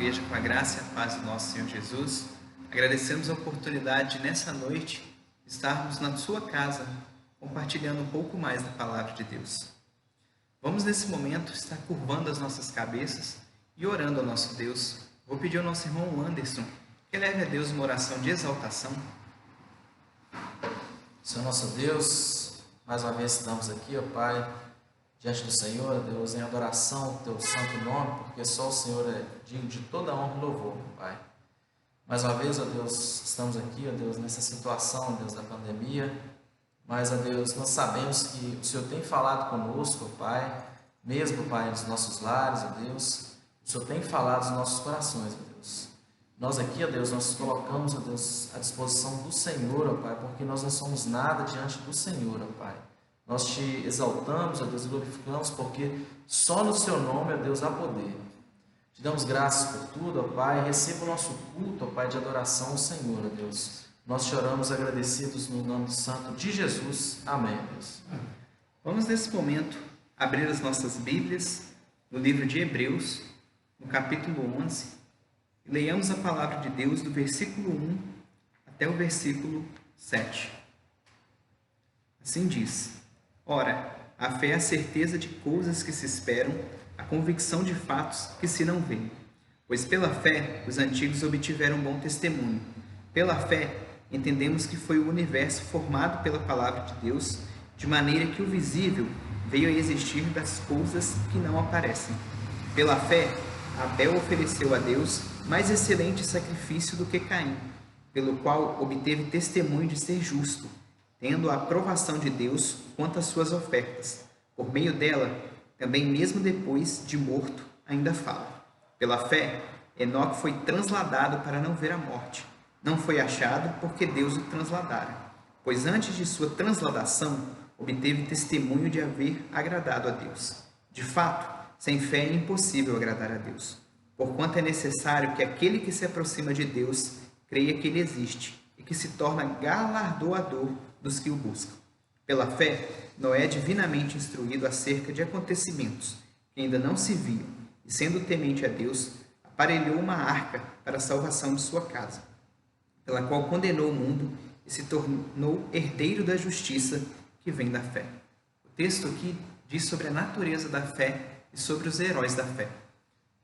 igreja, com a graça e a paz do nosso Senhor Jesus. Agradecemos a oportunidade de, nessa noite, estarmos na sua casa, compartilhando um pouco mais da palavra de Deus. Vamos, nesse momento, estar curvando as nossas cabeças e orando ao nosso Deus. Vou pedir ao nosso irmão Anderson que leve a Deus uma oração de exaltação. Senhor nosso Deus, mais uma vez estamos aqui, ó Pai, diante do Senhor, Deus, em adoração ao Teu santo nome, porque só o Senhor é digno de toda honra e louvor, Pai. Mais uma vez, ó Deus, estamos aqui, ó Deus, nessa situação, ó Deus, da pandemia, mas, ó Deus, nós sabemos que o Senhor tem falado conosco, ó Pai, mesmo, Pai, nos nossos lares, ó Deus, o Senhor tem falado nos nossos corações, ó Deus. Nós aqui, ó Deus, nós colocamos, ó Deus, à disposição do Senhor, ó Pai, porque nós não somos nada diante do Senhor, ó Pai. Nós te exaltamos, ó Deus, e glorificamos, porque só no Seu nome, ó Deus, há poder. Te damos graças por tudo, ó Pai. Receba o nosso culto, ó Pai, de adoração ao Senhor, ó Deus. Nós choramos agradecidos no nome santo de Jesus. Amém, Deus. Vamos, nesse momento, abrir as nossas Bíblias no livro de Hebreus, no capítulo 11, e leiamos a palavra de Deus do versículo 1 até o versículo 7. Assim diz: Ora, a fé é a certeza de coisas que se esperam, a convicção de fatos que se não veem. Pois pela fé os antigos obtiveram bom testemunho. Pela fé entendemos que foi o universo formado pela palavra de Deus, de maneira que o visível veio a existir das coisas que não aparecem. Pela fé, Abel ofereceu a Deus mais excelente sacrifício do que Caim, pelo qual obteve testemunho de ser justo, tendo a aprovação de Deus quanto às suas ofertas. Por meio dela, também mesmo depois de morto, ainda fala. Pela fé, Enoque foi transladado para não ver a morte. Não foi achado porque Deus o transladara, pois antes de sua transladação, obteve testemunho de haver agradado a Deus. De fato, sem fé é impossível agradar a Deus, porquanto é necessário que aquele que se aproxima de Deus creia que Ele existe e que se torna galardoador dos que o buscam. Pela fé, Noé é divinamente instruído acerca de acontecimentos que ainda não se viam, e sendo temente a Deus, aparelhou uma arca para a salvação de sua casa, pela qual condenou o mundo e se tornou herdeiro da justiça que vem da fé. O texto aqui diz sobre a natureza da fé e sobre os heróis da fé.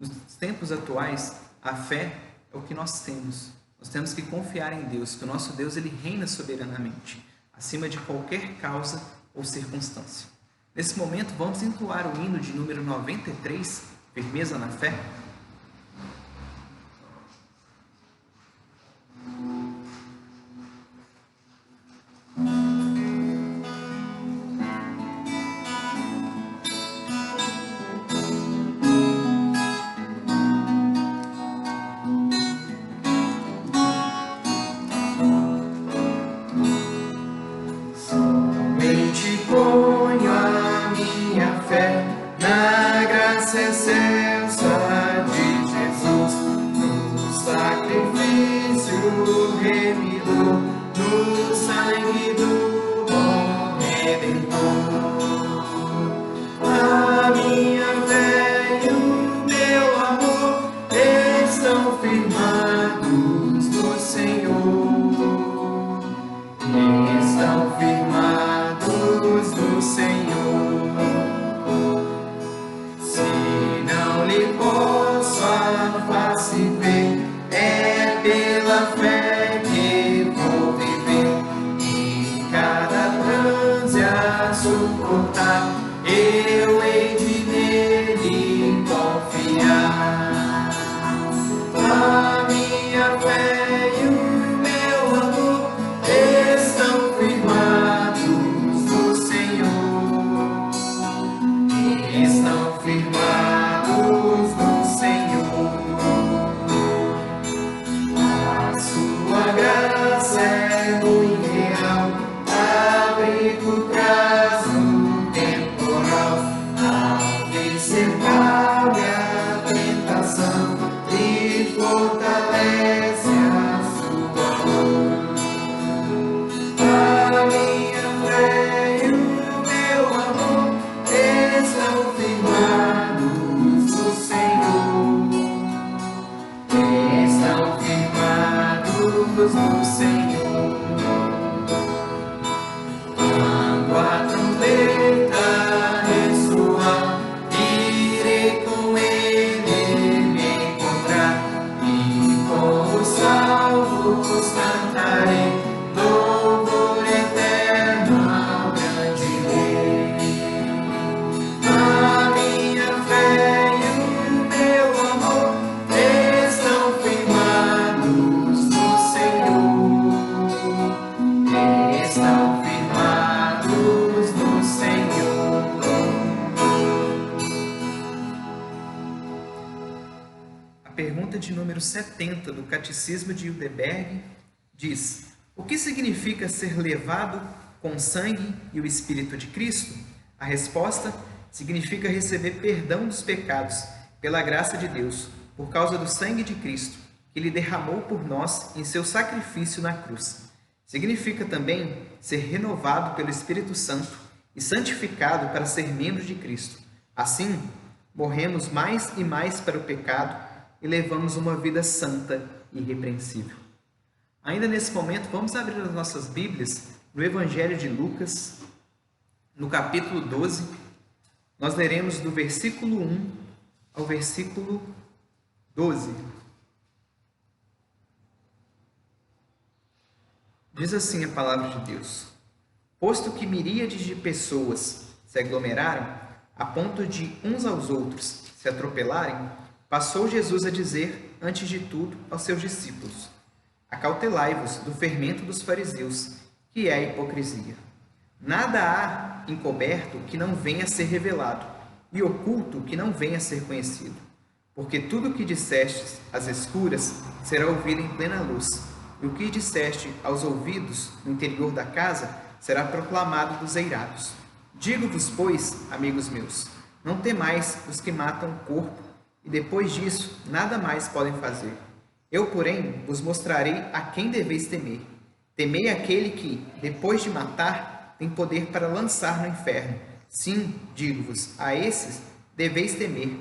Nos tempos atuais, a fé é o que nós temos. Nós temos que confiar em Deus, que o nosso Deus ele reina soberanamente, acima de qualquer causa ou circunstância. Nesse momento, vamos entoar o hino de número 93, Firmeza na Fé. Sua do Senhor. Quando a trombeta ressoar, irei com Ele me encontrar, e com os salvos cantarei louvor eterno ao grande Rei. A minha fé e o meu amor estão firmados no Senhor, estão firmados no Senhor. A pergunta de número 70 do Catecismo de Heidelberg diz: o que significa ser levado com o sangue e o Espírito de Cristo? A resposta: significa receber perdão dos pecados pela graça de Deus, por causa do sangue de Cristo, que Ele derramou por nós em seu sacrifício na cruz. Significa também ser renovado pelo Espírito Santo e santificado para ser membro de Cristo. Assim, morremos mais e mais para o pecado e levamos uma vida santa e irrepreensível. Ainda nesse momento, vamos abrir as nossas Bíblias no Evangelho de Lucas, no capítulo 12. Nós leremos do versículo 1 ao versículo 12. Diz assim a palavra de Deus: posto que miríades de pessoas se aglomeraram, a ponto de uns aos outros se atropelarem, passou Jesus a dizer, antes de tudo, aos seus discípulos: acautelai-vos do fermento dos fariseus, que é a hipocrisia. Nada há encoberto que não venha a ser revelado, e oculto que não venha a ser conhecido. Porque tudo o que dissestes às escuras será ouvido em plena luz, e o que disseste aos ouvidos no interior da casa será proclamado dos eirados. Digo-vos, pois, amigos meus, não temais os que matam o corpo, e depois disso nada mais podem fazer. Eu, porém, vos mostrarei a quem deveis temer. Temei aquele que, depois de matar, tem poder para lançar no inferno. Sim, digo-vos, a esses deveis temer.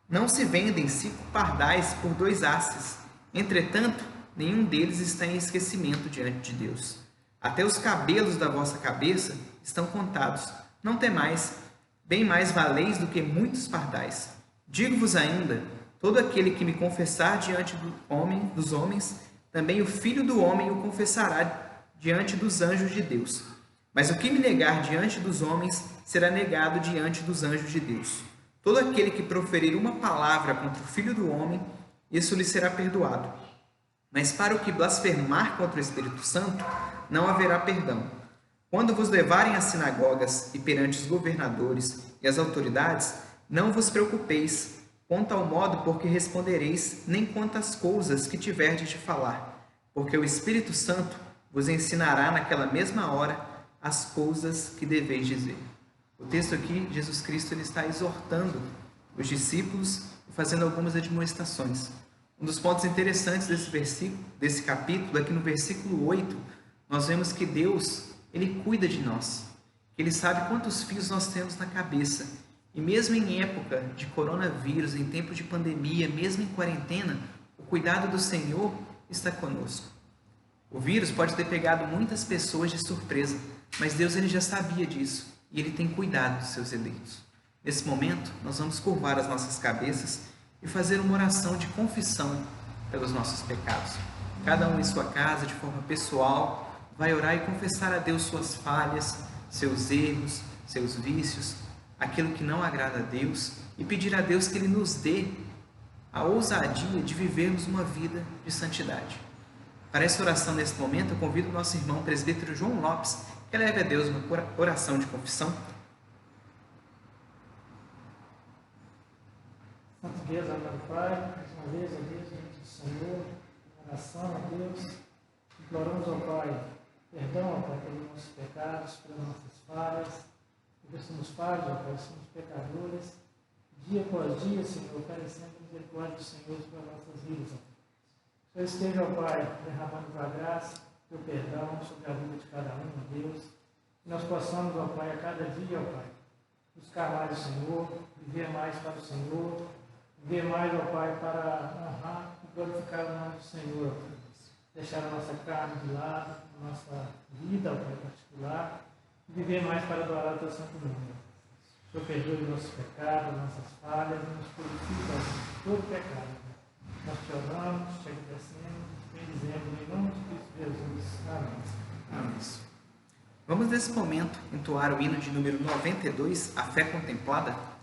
Não se vendem 5 pardais por 2 asses. Entretanto, nenhum deles está em esquecimento diante de Deus. Até os cabelos da vossa cabeça estão contados. Não temais, bem mais valeis do que muitos pardais. Digo-vos ainda, todo aquele que me confessar diante dos homens, também o Filho do Homem o confessará diante dos anjos de Deus. Mas o que me negar diante dos homens, será negado diante dos anjos de Deus. Todo aquele que proferir uma palavra contra o Filho do Homem, isso lhe será perdoado. Mas para o que blasfemar contra o Espírito Santo, não haverá perdão. Quando vos levarem às sinagogas e perante os governadores e as autoridades, não vos preocupeis quanto ao modo por que respondereis, nem quanto às coisas que tiverdes de falar, porque o Espírito Santo vos ensinará naquela mesma hora as coisas que deveis dizer. O texto aqui, Jesus Cristo, ele está exortando os discípulos e fazendo algumas admoestações. Um dos pontos interessantes desse capítulo é que no versículo 8, nós vemos que Deus, Ele cuida de nós. Ele sabe quantos fios nós temos na cabeça. E mesmo em época de coronavírus, em tempo de pandemia, mesmo em quarentena, o cuidado do Senhor está conosco. O vírus pode ter pegado muitas pessoas de surpresa, mas Deus ele já sabia disso e Ele tem cuidado dos seus eleitos. Nesse momento, nós vamos curvar as nossas cabeças e fazer uma oração de confissão pelos nossos pecados. Cada um em sua casa, de forma pessoal, vai orar e confessar a Deus suas falhas, seus erros, seus vícios, aquilo que não agrada a Deus, e pedir a Deus que Ele nos dê a ousadia de vivermos uma vida de santidade. Para essa oração nesse momento, eu convido o nosso irmão presbítero João Lopes, que leve a Deus uma oração de confissão. Santo Deus, amado Pai, mais uma vez, a Deus, diante do Senhor, oração a Deus, imploramos ao Pai, perdão, ó Pai, pelos nossos pecados, pelas nossas falhas, porque somos falhos, ó Pai, somos pecadores, dia após dia, Senhor, carecendo a misericórdia do Senhor para nossas vidas, ó Pai. Senhor esteja, ó Pai, derramando a graça, teu perdão sobre a vida de cada um, ó Deus, que nós possamos, ó Pai, a cada dia, ó Pai, buscar mais o Senhor, viver mais para o Senhor, viver mais, ó Pai, para honrar e glorificar o nome do Senhor, ó Pai. deixar a nossa carne de lado, a nossa vida, ó Pai, particular, e viver mais para adorar o Teu santo nome. O Senhor perdoe nossos pecados, nossas falhas, e nos purifica de todo pecado. Nós te oramos, te agradecemos, bendizemos em nome de Cristo Jesus. Amém. Amém. Vamos nesse momento entoar o hino de número 92, A Fé Contemplada.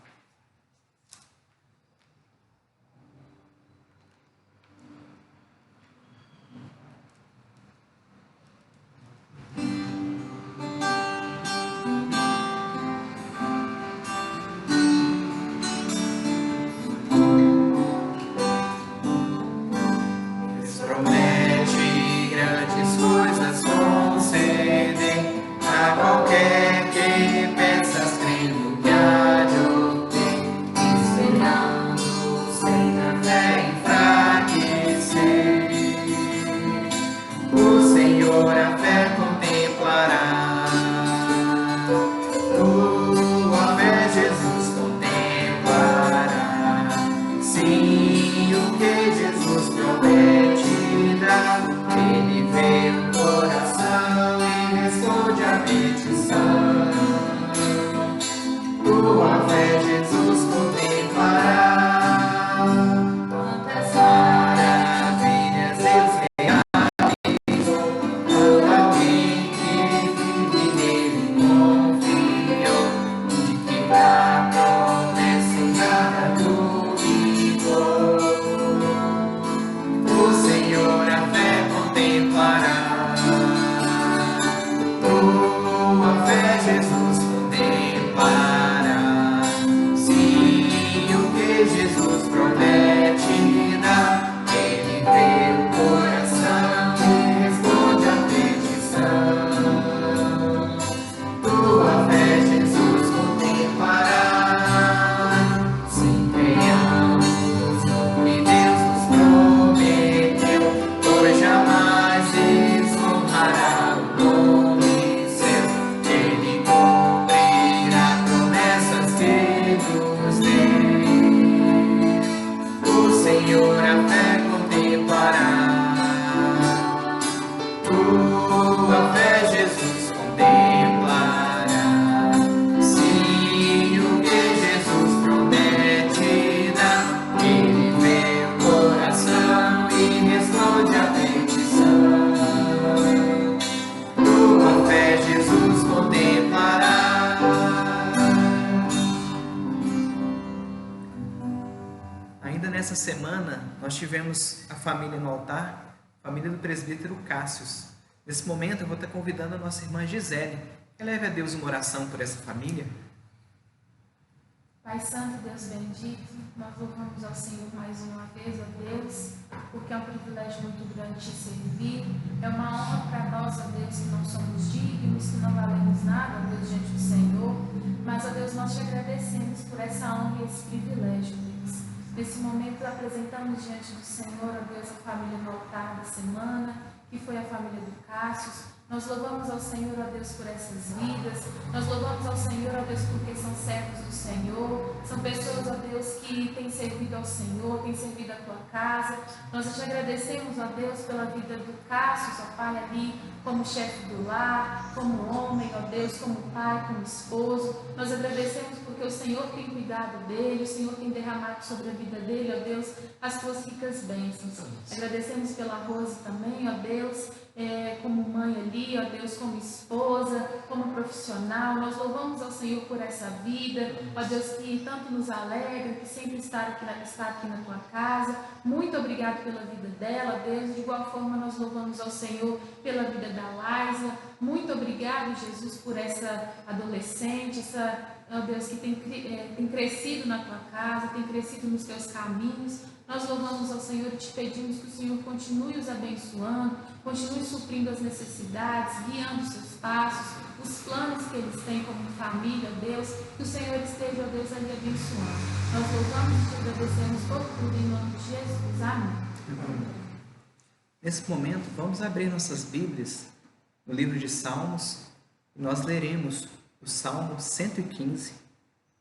Nessa semana, nós tivemos a família no altar, a família do presbítero Cássius. Nesse momento, eu vou estar convidando a nossa irmã Gisele, que leve a Deus uma oração por essa família. Pai Santo, Deus bendito, nós louvamos ao Senhor mais uma vez, ó Deus, porque é um privilégio muito grande te servir. É uma honra para nós, ó Deus, que não somos dignos, que não valemos nada, ó Deus, diante do Senhor. Mas, ó Deus, nós te agradecemos por essa honra e esse privilégio, Deus. Nesse momento, apresentamos diante do Senhor, ó Deus, a família no altar da semana, que foi a família do Cássius. Nós louvamos ao Senhor, ó Deus, por essas vidas. Nós louvamos ao Senhor, ó Deus, porque são servos do Senhor. São pessoas, ó Deus, que têm servido ao Senhor, têm servido à tua casa. Nós te agradecemos, ó Deus, pela vida do Cássius, ó Pai, ali como chefe do lar, como homem, ó Deus, como pai, como esposo. Nós agradecemos porque o Senhor tem cuidado dele, o Senhor tem derramado sobre a vida dele, ó Deus, as tuas ricas bênçãos. Agradecemos pela Rose também, ó Deus, como mãe ali, ó Deus, como esposa, como profissional. Nós louvamos ao Senhor por essa vida, ó Deus, que tanto nos alegra, que sempre está aqui na tua casa. Muito obrigado pela vida dela, ó Deus. De igual forma, nós louvamos ao Senhor pela vida da Laisa. Muito obrigado, Jesus, por essa adolescente, ó Deus, que tem crescido na tua casa, tem crescido nos teus caminhos. Nós louvamos ao Senhor e te pedimos que o Senhor continue os abençoando, continue suprindo as necessidades, guiando os seus passos, os planos que eles têm como família, ó Deus, que o Senhor esteja, ó Deus, ali abençoando. Nós louvamos e te agradecemos por tudo em nome de Jesus. Amém. Nesse momento, vamos abrir nossas Bíblias no livro de Salmos e nós leremos o Salmo 115,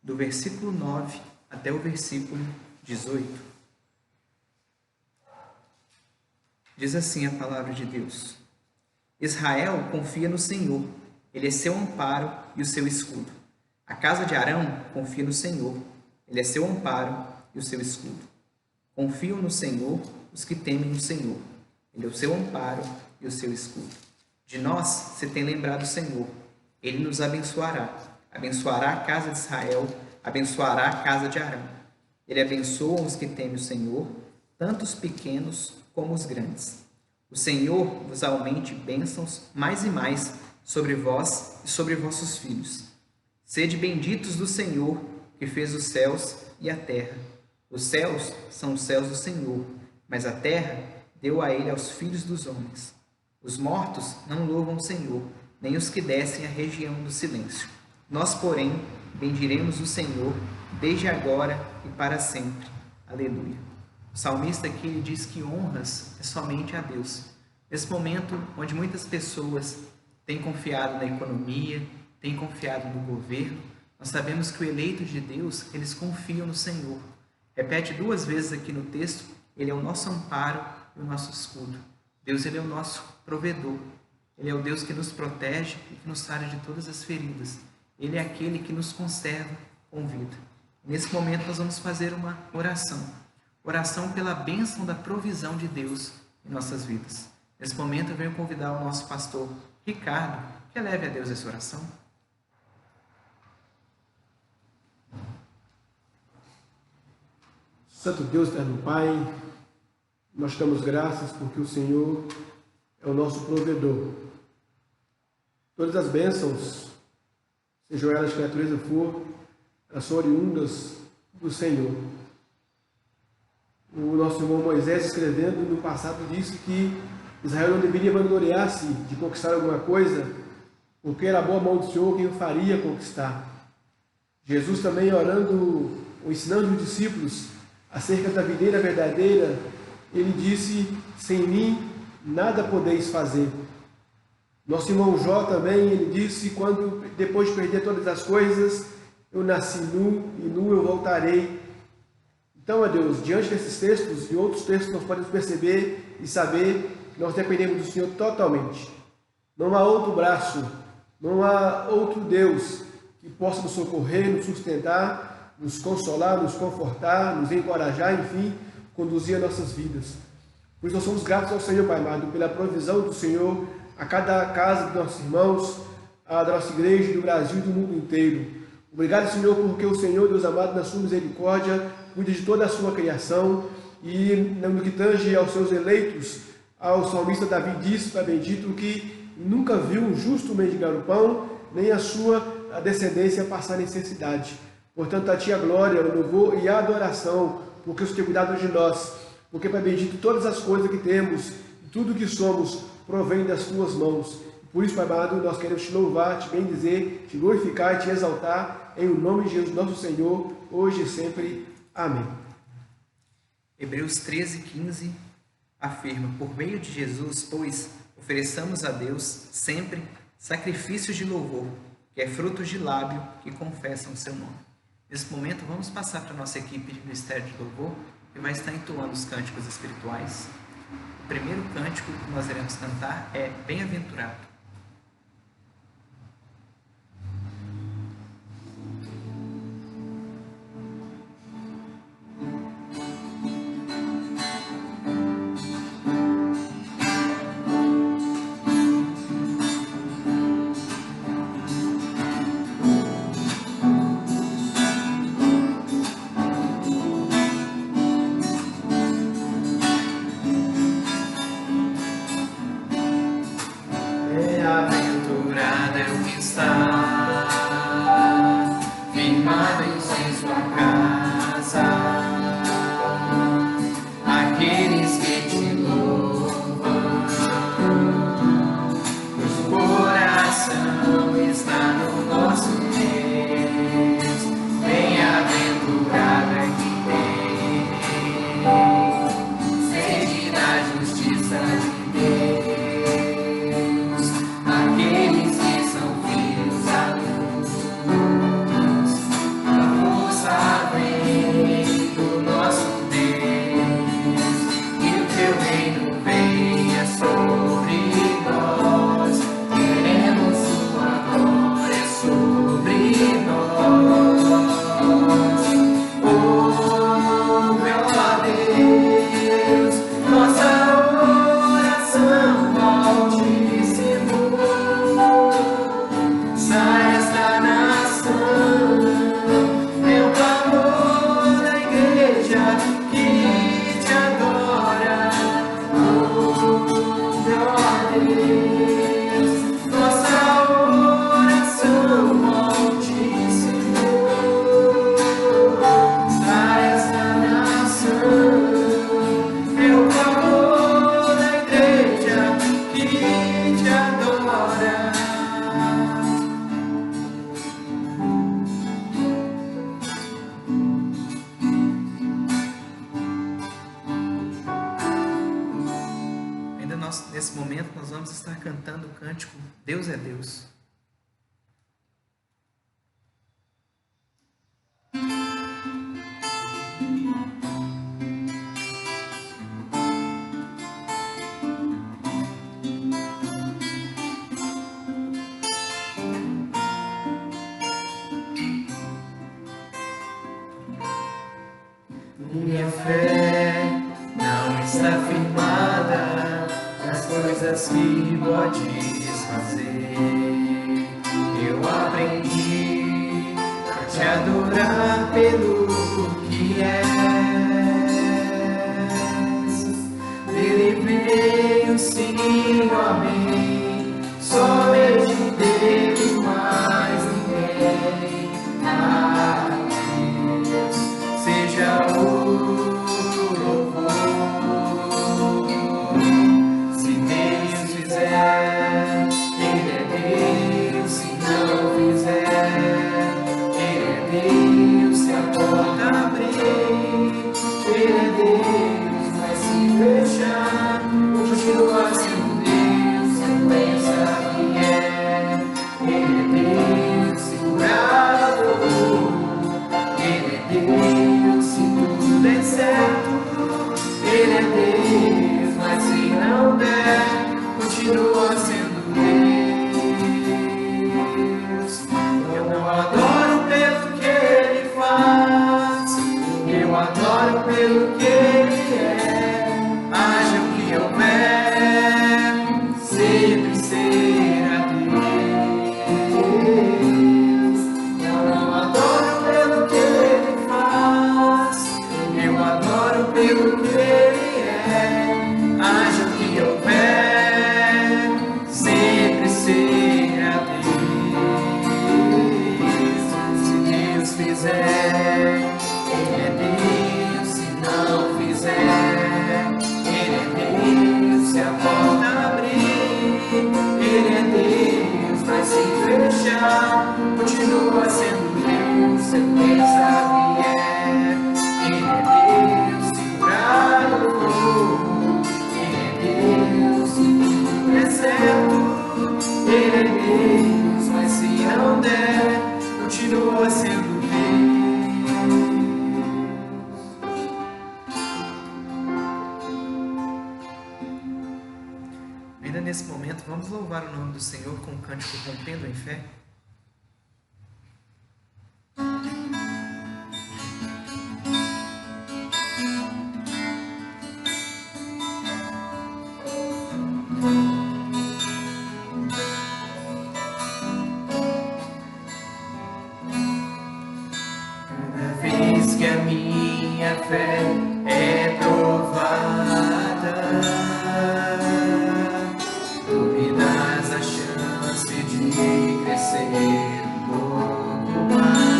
do versículo 9 até o versículo 18. Diz assim a palavra de Deus: Israel confia no Senhor, ele é seu amparo e o seu escudo. A casa de Arão confia no Senhor, ele é seu amparo e o seu escudo. Confiam no Senhor os que temem o Senhor, ele é o seu amparo e o seu escudo. De nós se tem lembrado o Senhor, ele nos abençoará. Abençoará a casa de Israel, abençoará a casa de Arão. Ele abençoa os que temem o Senhor, tanto os pequenos como os grandes. O Senhor vos aumente bênçãos mais e mais sobre vós e sobre vossos filhos. Sede benditos do Senhor, que fez os céus e a terra. Os céus são os céus do Senhor, mas a terra deu a ele aos filhos dos homens. Os mortos não louvam o Senhor, nem os que descem à região do silêncio. Nós, porém, bendiremos o Senhor desde agora e para sempre. Aleluia. O salmista aqui ele diz que honras é somente a Deus. Nesse momento onde muitas pessoas têm confiado na economia, têm confiado no governo, nós sabemos que o eleito de Deus, eles confiam no Senhor. Repete 2 vezes aqui no texto, ele é o nosso amparo e o nosso escudo. Deus, ele é o nosso provedor. Ele é o Deus que nos protege e que nos sara de todas as feridas. Ele é aquele que nos conserva com vida. Nesse momento nós vamos fazer uma oração. Oração pela bênção da provisão de Deus em nossas vidas. Nesse momento eu venho convidar o nosso pastor Ricardo, que eleve a Deus essa oração. Santo Deus, eterno Pai, nós te damos graças porque o Senhor é o nosso provedor. Todas as bênçãos, sejam elas que a natureza for, elas são oriundas do Senhor. O nosso irmão Moisés, escrevendo no passado, disse que Israel não deveria vangloriar-se de conquistar alguma coisa, porque era a boa mão do Senhor quem o faria conquistar. Jesus também, orando ou ensinando os discípulos acerca da videira verdadeira, ele disse: sem mim nada podeis fazer. Nosso irmão Jó também, ele disse: quando depois de perder todas as coisas, eu nasci nu e nu eu voltarei. Então, ó Deus, diante desses textos e outros textos, nós podemos perceber e saber que nós dependemos do Senhor totalmente. Não há outro braço, não há outro Deus que possa nos socorrer, nos sustentar, nos consolar, nos confortar, nos encorajar, enfim, conduzir as nossas vidas. Por isso nós somos gratos ao Senhor, Pai amado, pela provisão do Senhor a cada casa dos nossos irmãos, a da nossa igreja, do Brasil e do mundo inteiro. Obrigado, Senhor, porque o Senhor, Deus amado, na sua misericórdia, cuida de toda a sua criação e no que tange aos seus eleitos, ao salmista Davi disse, Pai bendito, que nunca viu um justo mendigar o pão, nem a sua descendência passar necessidade. Portanto, a Ti a glória, o louvor e a adoração, porque os Teus cuidados de nós, porque, Pai bendito, todas as coisas que temos, tudo que somos, provém das Tuas mãos. Por isso, Pai amado, nós queremos Te louvar, Te bendizer, Te glorificar e Te exaltar, em o nome de Jesus, nosso Senhor, hoje e sempre. Amém. Hebreus 13:15 afirma: por meio de Jesus, pois, ofereçamos a Deus sempre sacrifícios de louvor, que é fruto de lábio que confessam o seu nome. Nesse momento, vamos passar para a nossa equipe de Ministério de Louvor, que vai estar entoando os cânticos espirituais. O primeiro cântico que nós iremos cantar é Bem-aventurado. Bem-aventurado é o que está firmado em sua casa, aqueles que te louvam, cujo coração está no nosso Deus. Bem-aventurado é que tem sede da justiça de Deus. Aqueles que são filhos cantando o cântico Deus é Deus. Minha fé não está firmada nas coisas que podes fazer. Eu aprendi a te adorar pelo que és. Dele veio sim, amém. Somente dele, mais ninguém. A Deus seja o louvor. Se Deus fizer, Ele é Deus. Se não fizer, Ele é Deus. Se a porta abrir, Ele é Deus. Mas se fechar, continua sendo Deus. Você pensa que é, Ele é Deus. Segurar a dor, Ele é Deus. Se tudo der certo, Ele é Deus. Mas se não der, continua sendo Deus. Eu não adoro pelo que Ele faz, eu adoro pelo que Ele é. Haja o que houver, sempre será Deus. Eu não adoro pelo que Ele faz, eu adoro pelo que Ele é. Haja o que houver, sempre será Deus. Se Deus fizer, Ele é Deus. Se não fizer, Ele é Deus. Se a porta abrir, Ele é Deus. Mas se fechar, continua sendo Deus. Você pensa que é, Ele é Deus. Segurar o fogo, Ele é Deus. Se tudo der certo, Ele é Deus. Mas se não der, continua sendo Deus. Ainda nesse momento, vamos louvar o nome do Senhor com o cântico Rompendo em Fé. Cada vez que a minha fé é provada, tu me dás a chance de crescer um pouco mais.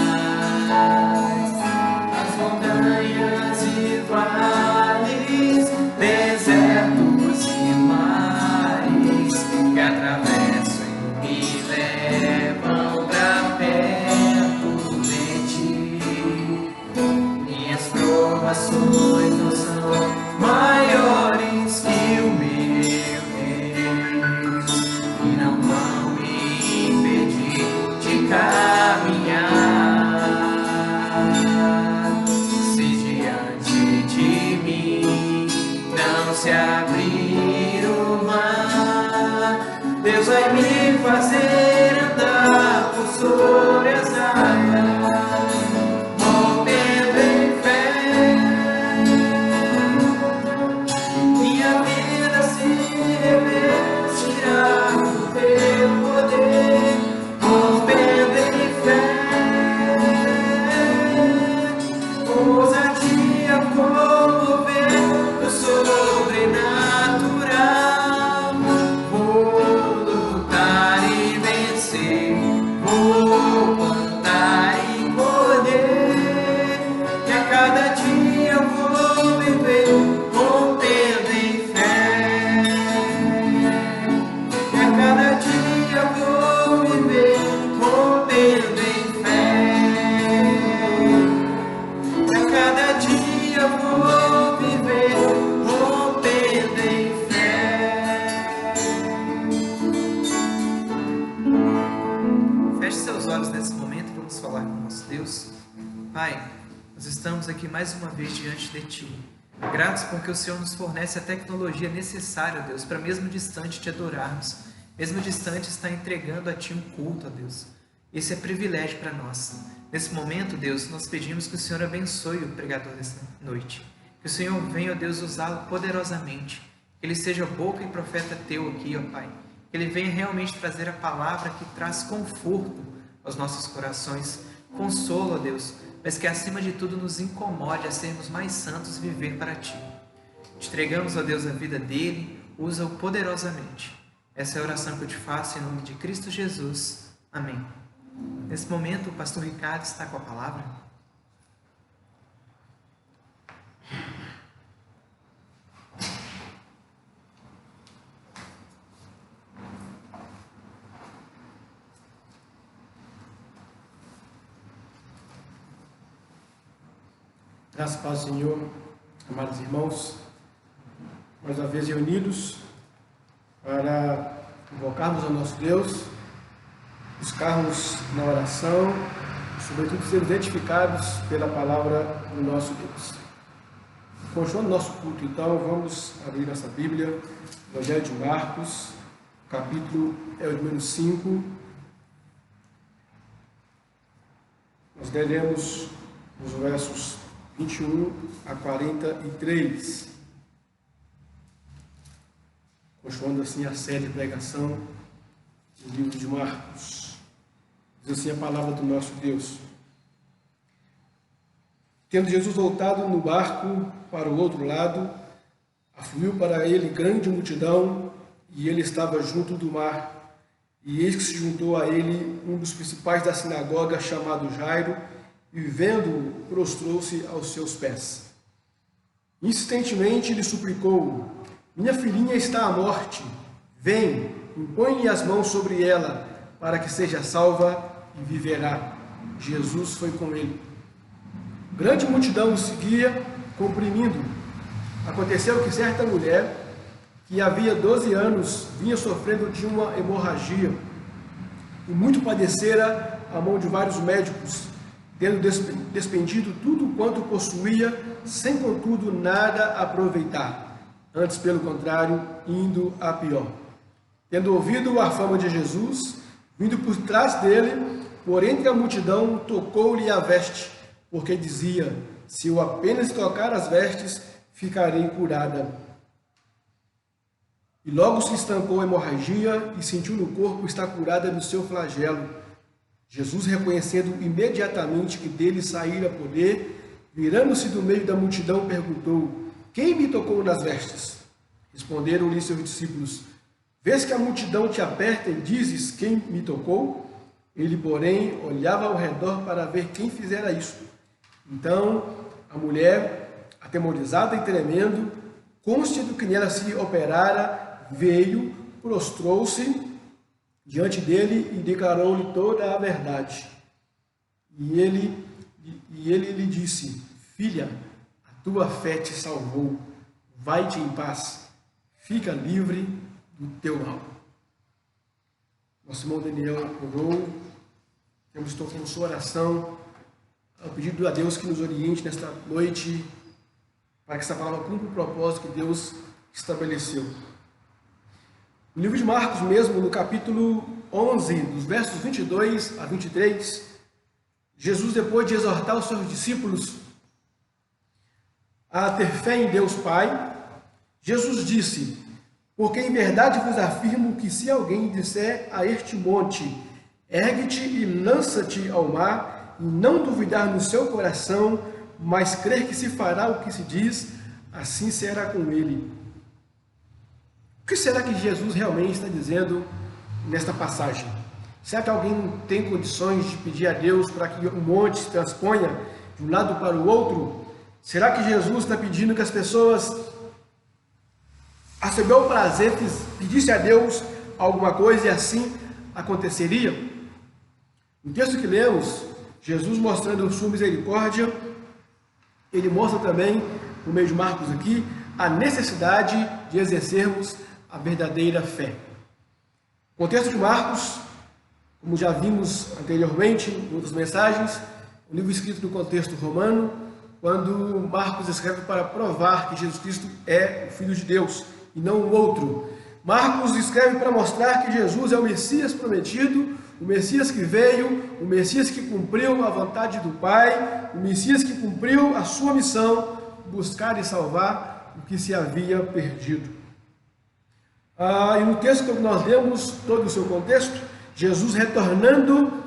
As montanhas e vales, desertos e mares que atravesso e me levam pra perto de ti. Minhas provações não são maiores que o meu Deus, e não vão me impedir de caminhar. Se diante de mim não se abrir o mar, Deus vai me fazer andar por sobre as águas, rompendo em fé. Minha vida se revestirá do teu poder, rompendo em fé. Ousadia comover do sobrenatural. Vou lutar e vencer, vou Pai, nós estamos aqui mais uma vez diante de Ti. Gratos porque o Senhor nos fornece a tecnologia necessária, ó Deus, para mesmo distante Te adorarmos. Mesmo distante estar entregando a Ti um culto, ó Deus. Esse é privilégio para nós. Nesse momento, Deus, nós pedimos que o Senhor abençoe o pregador dessa noite. Que o Senhor venha, ó Deus, usá-lo poderosamente. Que ele seja boca e profeta Teu aqui, ó Pai. Que ele venha realmente trazer a palavra que traz conforto aos nossos corações. Consolo, ó Deus, mas que acima de tudo nos incomode a sermos mais santos e viver para Ti. Te entregamos, ó Deus, a vida dele, usa-o poderosamente. Essa é a oração que eu te faço em nome de Cristo Jesus. Amém. Nesse momento, o pastor Ricardo está com a palavra. Graças a Deus, Senhor, amados irmãos, mais uma vez reunidos para invocarmos ao nosso Deus, buscarmos na oração, sobretudo sermos edificados pela palavra do nosso Deus. Continuando nosso culto, então, vamos abrir nossa Bíblia, Evangelho de Marcos, capítulo é o número 5. Nós leremos os versos 21 a 43. Continuando assim a série de pregação do livro de Marcos. Diz assim a palavra do nosso Deus. Tendo Jesus voltado no barco para o outro lado, afluiu para ele grande multidão, e ele estava junto do mar. E eis que se juntou a ele um dos principais da sinagoga, chamado Jairo, e vendo-o, prostrou-se aos seus pés. Insistentemente lhe suplicou: minha filhinha está à morte. Vem, impõe-lhe as mãos sobre ela, para que seja salva e viverá. Jesus foi com ele. Grande multidão o seguia, comprimindo. Aconteceu que certa mulher, que havia 12 anos, vinha sofrendo de uma hemorragia, e muito padecera à mão de vários médicos, tendo despendido tudo quanto possuía, sem contudo nada aproveitar, antes pelo contrário, indo a pior. Tendo ouvido a fama de Jesus, vindo por trás dele, por entre a multidão, tocou-lhe a veste, porque dizia: se eu apenas tocar as vestes, ficarei curada. E logo se estancou a hemorragia, e sentiu no corpo estar curada do seu flagelo. Jesus, reconhecendo imediatamente que dele saíra poder, virando-se do meio da multidão, perguntou: quem me tocou nas vestes? Responderam-lhe seus discípulos: vês que a multidão te aperta e dizes: quem me tocou? Ele, porém, olhava ao redor para ver quem fizera isso. Então, a mulher, atemorizada e tremendo, consciente do que nela se operara, veio, prostrou-se diante dele e declarou-lhe toda a verdade. E ele lhe disse: filha, a tua fé te salvou, vai-te em paz, fica livre do teu mal. Nosso irmão Daniel orou, temos tocado sua oração, ao pedido a Deus que nos oriente nesta noite, para que essa palavra cumpra o propósito que Deus estabeleceu. No livro de Marcos mesmo, no capítulo 11, dos versos 22 a 23, Jesus, depois de exortar os seus discípulos a ter fé em Deus Pai, Jesus disse: porque em verdade vos afirmo que se alguém disser a este monte: ergue-te e lança-te ao mar, e não duvidar no seu coração, mas crer que se fará o que se diz, assim será com ele. O que será que Jesus realmente está dizendo nesta passagem? Será que alguém tem condições de pedir a Deus para que o monte se transponha de um lado para o outro? Será que Jesus está pedindo que as pessoas, a seu bel prazer, pedissem a Deus alguma coisa e assim aconteceria? No texto que lemos, Jesus, mostrando sua misericórdia, ele mostra também, no meio de Marcos aqui, a necessidade de exercermos a verdadeira fé. O contexto de Marcos, como já vimos anteriormente em outras mensagens, um livro escrito no contexto romano, quando Marcos escreve para provar que Jesus Cristo é o Filho de Deus e não o outro. Marcos escreve para mostrar que Jesus é o Messias prometido, o Messias que veio, o Messias que cumpriu a vontade do Pai, o Messias que cumpriu a sua missão, buscar e salvar o que se havia perdido. E no texto que nós lemos, todo o seu contexto, Jesus retornando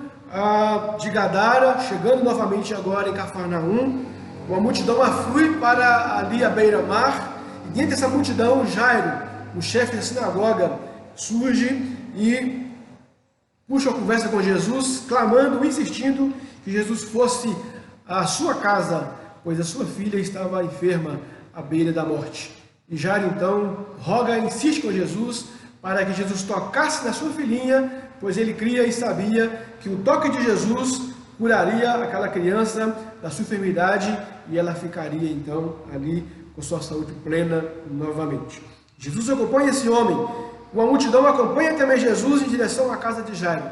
de Gadara, chegando novamente agora em Cafarnaum, uma multidão aflui para ali à beira-mar, e dentro dessa multidão, Jairo, o chefe da sinagoga, surge e puxa a conversa com Jesus, clamando, insistindo que Jesus fosse à sua casa, pois a sua filha estava enferma à beira da morte. E Jairo então roga, insiste com Jesus para que Jesus tocasse na sua filhinha, pois ele cria e sabia que o toque de Jesus curaria aquela criança da sua enfermidade e ela ficaria então ali com sua saúde plena novamente. Jesus acompanha esse homem, uma multidão acompanha também Jesus em direção à casa de Jairo.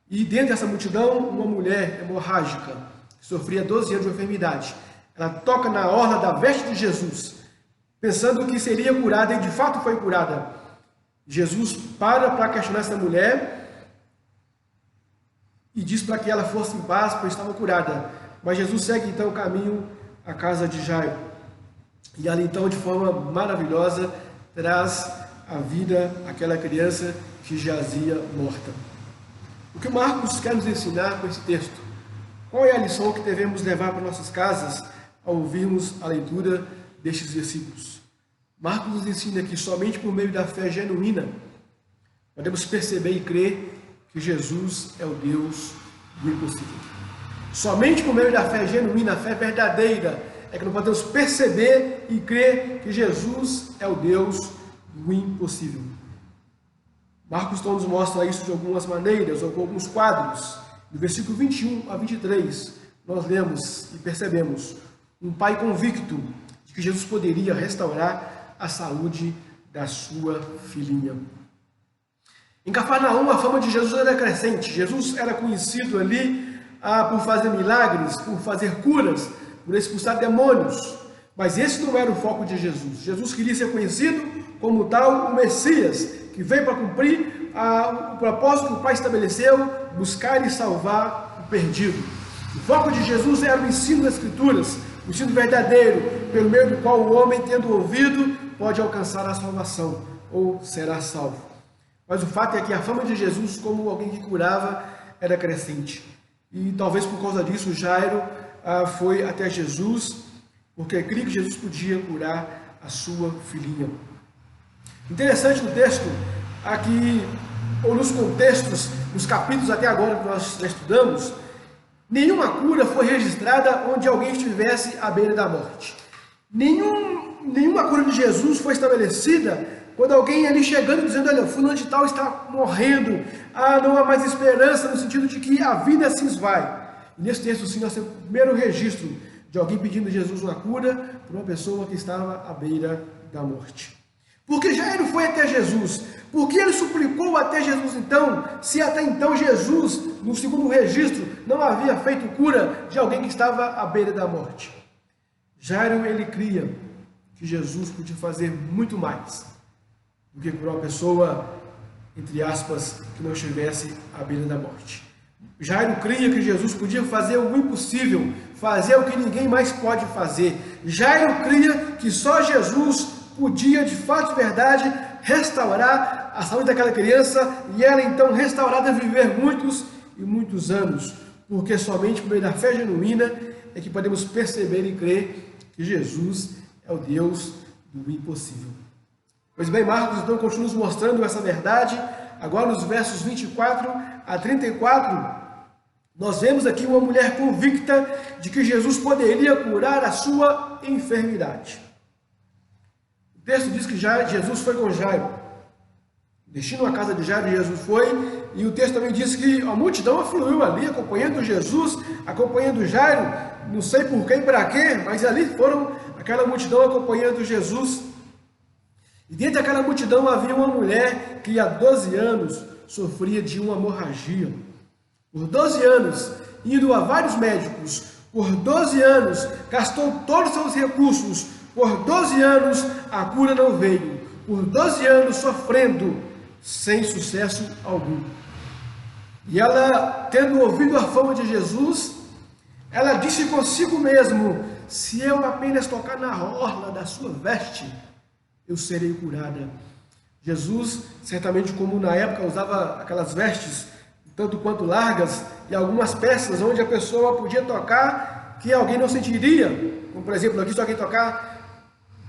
E dentro dessa multidão, uma mulher hemorrágica, que sofria 12 anos de enfermidade. Ela toca na orla da veste de Jesus, pensando que seria curada, e de fato foi curada. Jesus para questionar essa mulher e diz para que ela fosse em paz, pois estava curada. Mas Jesus segue então o caminho à casa de Jairo. E ali então, de forma maravilhosa, traz a vida àquela criança que jazia morta. O que Marcos quer nos ensinar com esse texto? Qual é a lição que devemos levar para nossas casas ao ouvirmos a leitura destes versículos? Marcos nos ensina que somente por meio da fé genuína podemos perceber e crer que Jesus é o Deus do impossível. Somente por meio da fé genuína, a fé verdadeira, é que nós podemos perceber e crer que Jesus é o Deus do impossível. Marcos então nos mostra isso de algumas maneiras, ou com alguns quadros. No versículo 21 a 23, nós lemos e percebemos um pai convicto de que Jesus poderia restaurar a saúde da sua filhinha. Em Cafarnaum, a fama de Jesus era crescente. Jesus era conhecido ali por fazer milagres, por fazer curas, por expulsar demônios. Mas esse não era o foco de Jesus. Jesus queria ser conhecido como tal o Messias, que veio para cumprir o propósito que o Pai estabeleceu, buscar e salvar o perdido. O foco de Jesus era o ensino das Escrituras, o ensino verdadeiro, pelo meio do qual o homem, tendo ouvido, pode alcançar a salvação, ou será salvo. Mas o fato é que a fama de Jesus como alguém que curava era crescente. E talvez por causa disso, Jairo foi até Jesus, porque cria que Jesus podia curar a sua filhinha. Interessante no texto, aqui, ou nos contextos, nos capítulos até agora que nós já estudamos, nenhuma cura foi registrada onde alguém estivesse à beira da morte. Nenhuma cura de Jesus foi estabelecida quando alguém ali chegando dizendo, olha, fulano de tal está morrendo, não há mais esperança, no sentido de que a vida se esvai. E nesse texto, sim, nós temos o primeiro registro de alguém pedindo a Jesus uma cura para uma pessoa que estava à beira da morte. Porque Jairo foi até Jesus. Por que ele suplicou até Jesus então, se até então Jesus, no segundo registro, não havia feito cura de alguém que estava à beira da morte? Jairo, ele cria que Jesus podia fazer muito mais do que curar uma pessoa, entre aspas, que não estivesse à beira da morte. Jairo cria que Jesus podia fazer o impossível, fazer o que ninguém mais pode fazer. Jairo cria que só Jesus podia, de fato e verdade, restaurar a saúde daquela criança e ela então restaurada viver muitos e muitos anos, porque somente por meio da fé genuína é que podemos perceber e crer que Jesus é o Deus do impossível. Pois bem, Marcos então continua nos mostrando essa verdade. Agora nos versos 24 a 34, nós vemos aqui uma mulher convicta de que Jesus poderia curar a sua enfermidade. O texto diz que Jesus foi com Jairo. Destino a casa de Jairo, Jesus foi, e o texto também diz que a multidão afluiu ali, acompanhando Jesus, acompanhando Jairo, não sei por quê e para quê, mas ali foram aquela multidão acompanhando Jesus. E dentro daquela multidão havia uma mulher que há 12 anos sofria de uma hemorragia. Por 12 anos, indo a vários médicos, por 12 anos, gastou todos os seus recursos, por 12 anos, a cura não veio, por 12 anos sofrendo, sem sucesso algum. E ela, tendo ouvido a fama de Jesus, ela disse consigo mesmo: se eu apenas tocar na orla da sua veste, eu serei curada. Jesus, certamente como na época usava aquelas vestes, tanto quanto largas, e algumas peças onde a pessoa podia tocar que alguém não sentiria. Como por exemplo, aqui se alguém tocar,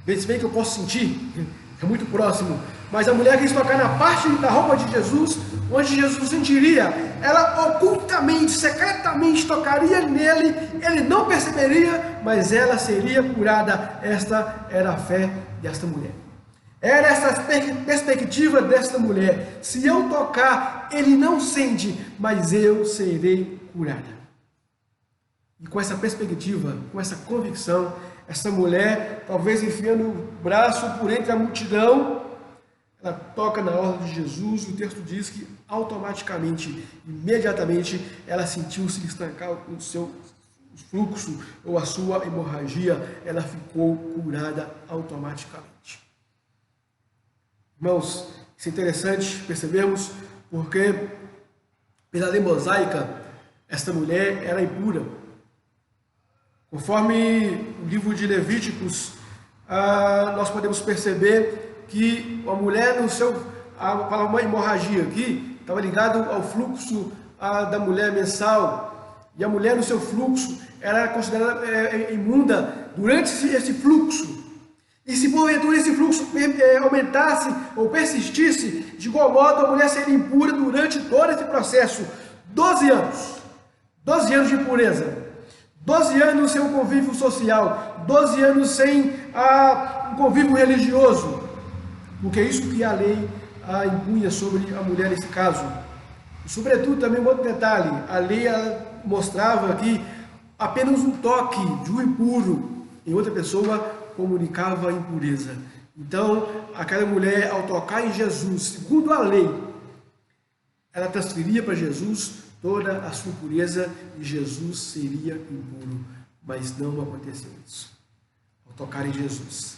se bem que eu posso sentir, é muito próximo. Mas a mulher quis tocar na parte da roupa de Jesus, onde Jesus sentiria. Ela ocultamente, secretamente tocaria nele, ele não perceberia, mas ela seria curada. Esta era a fé desta mulher. Era essa perspectiva desta mulher. Se eu tocar, ele não sente, mas eu serei curada. E com essa perspectiva, com essa convicção, essa mulher, talvez enfiando o braço por entre a multidão, ela toca na orla de Jesus, e o texto diz que automaticamente, imediatamente, ela sentiu se estancar o seu fluxo ou a sua hemorragia, ela ficou curada automaticamente. Irmãos, isso é interessante percebermos, porque pela lei mosaica, esta mulher era impura. Conforme o livro de Levíticos, nós podemos perceber que a mulher, uma hemorragia aqui, estava ligado ao fluxo da mulher mensal, e a mulher no seu fluxo era considerada imunda durante esse fluxo. E se porventura esse fluxo aumentasse ou persistisse, de igual modo a mulher seria impura durante todo esse processo. 12 anos. 12 anos de impureza. 12 anos sem um convívio social. 12 anos sem um convívio religioso. Porque é isso que a lei impunha sobre a mulher nesse caso. E, sobretudo, também um outro detalhe. A lei mostrava que apenas um toque de um impuro em outra pessoa comunicava a impureza. Então, aquela mulher, ao tocar em Jesus, segundo a lei, ela transferia para Jesus toda a sua impureza e Jesus seria impuro. Mas não aconteceu isso. Ao tocar em Jesus,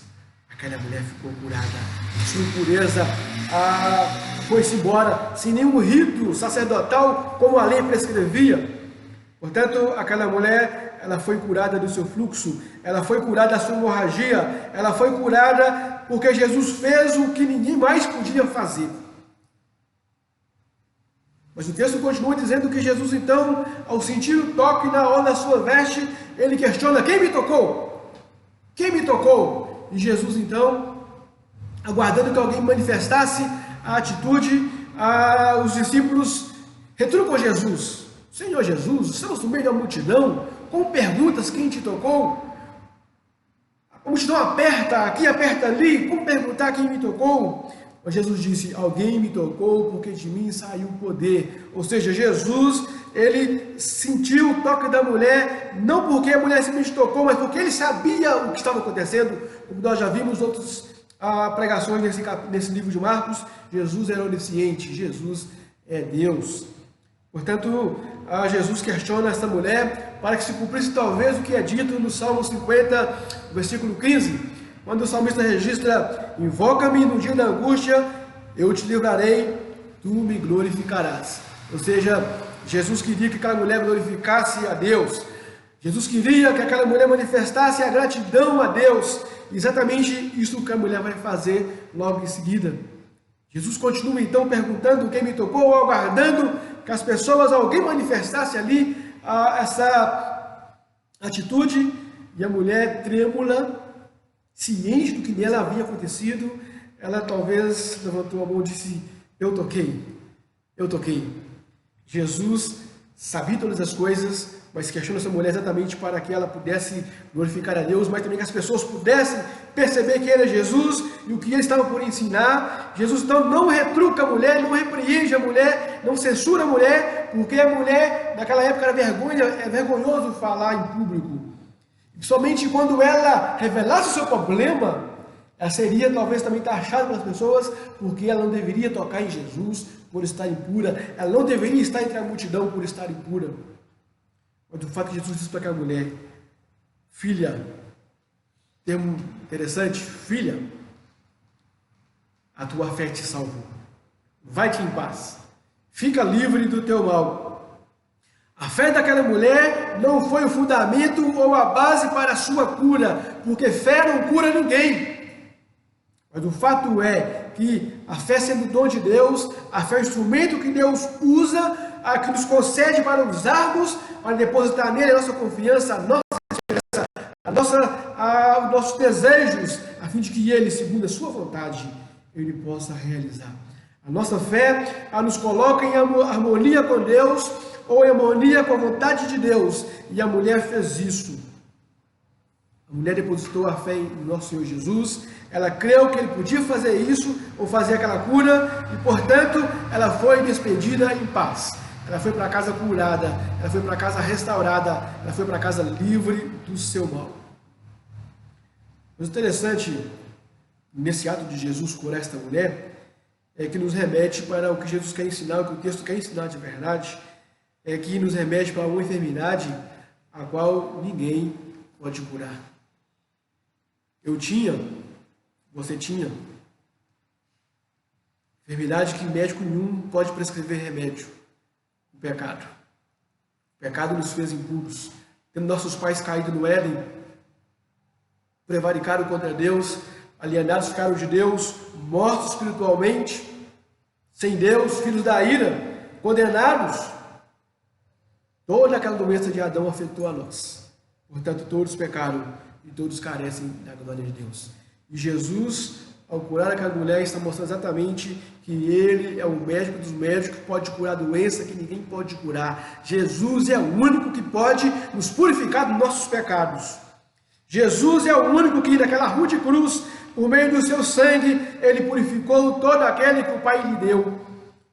aquela mulher ficou curada. Sua impureza foi-se embora, sem nenhum rito sacerdotal, como a lei prescrevia. Portanto, aquela mulher, ela foi curada do seu fluxo, ela foi curada da sua hemorragia, ela foi curada porque Jesus fez o que ninguém mais podia fazer. Mas o texto continua dizendo que Jesus, então, ao sentir o toque na orla da sua veste, ele questiona: quem me tocou? Quem me tocou? E Jesus, então, aguardando que alguém manifestasse a atitude, os discípulos retrucam Jesus: Senhor Jesus, estamos no meio da multidão, com perguntas: quem te tocou? A multidão aperta aqui, aperta ali, como perguntar quem me tocou? Mas Jesus disse: alguém me tocou porque de mim saiu o poder. Ou seja, Jesus, ele sentiu o toque da mulher, não porque a mulher simplesmente tocou, mas porque ele sabia o que estava acontecendo. Como nós já vimos outras pregações nesse livro de Marcos, Jesus era onisciente, Jesus é Deus. Portanto, Jesus questiona esta mulher para que se cumprisse talvez o que é dito no Salmo 50, versículo 15, quando o salmista registra: invoca-me no dia da angústia, eu te livrarei, tu me glorificarás. Ou seja, Jesus queria que aquela mulher glorificasse a Deus. Jesus queria que aquela mulher manifestasse a gratidão a Deus. Exatamente isso que a mulher vai fazer logo em seguida. Jesus continua então perguntando quem me tocou, aguardando que as pessoas, alguém manifestasse ali essa atitude, e a mulher trêmula, ciente do que nela havia acontecido, ela talvez levantou a mão e disse: eu toquei. Jesus sabia todas as coisas, mas questiona essa mulher exatamente para que ela pudesse glorificar a Deus, mas também que as pessoas pudessem perceber que era Jesus e o que ele estava por ensinar. Jesus então não retruca a mulher, não repreende a mulher, não censura a mulher, porque a mulher naquela época era vergonhoso falar em público. E somente quando ela revelasse o seu problema, Ela seria talvez também taxada pelas pessoas porque ela não deveria tocar em Jesus por estar impura. Ela não deveria estar entre a multidão por estar impura. Mas o fato que Jesus disse para aquela mulher: filha, termo interessante, filha, a tua fé te salvou. Vai-te em paz. Fica livre do teu mal. A fé daquela mulher não foi o fundamento ou a base para a sua cura, porque fé não cura ninguém. Mas o fato é que a fé sendo dom de Deus, a fé é o instrumento que Deus usa, a que nos concede para usarmos, para depositar nele a nossa confiança, a nossa esperança, os nossos desejos, a fim de que ele, segundo a sua vontade, ele possa realizar. A nossa fé nos coloca em harmonia com Deus, ou em harmonia com a vontade de Deus, e a mulher fez isso. A mulher depositou a fé em nosso Senhor Jesus, ela creu que ele podia fazer isso, ou fazer aquela cura, e portanto, ela foi despedida em paz. Ela foi para casa curada, ela foi para casa restaurada, ela foi para casa livre do seu mal. Mas o interessante, nesse ato de Jesus curar esta mulher, é que nos remete para o que Jesus quer ensinar, o que o texto quer ensinar de verdade, é que nos remete para uma enfermidade a qual ninguém pode curar. Eu tinha, você tinha, enfermidade que médico nenhum pode prescrever remédio: o pecado. O pecado nos fez impuros. Tendo nossos pais caído no Éden, prevaricaram contra Deus, alienados ficaram de Deus, mortos espiritualmente, sem Deus, filhos da ira, condenados. Toda aquela doença de Adão afetou a nós. Portanto, todos pecaram e todos carecem da glória de Deus. E Jesus, ao curar aquela mulher, está mostrando exatamente que ele é o médico dos médicos, que pode curar a doença que ninguém pode curar. Jesus é o único que pode nos purificar dos nossos pecados. Jesus é o único que, naquela rude cruz, por meio do seu sangue, ele purificou todo aquele que o Pai lhe deu.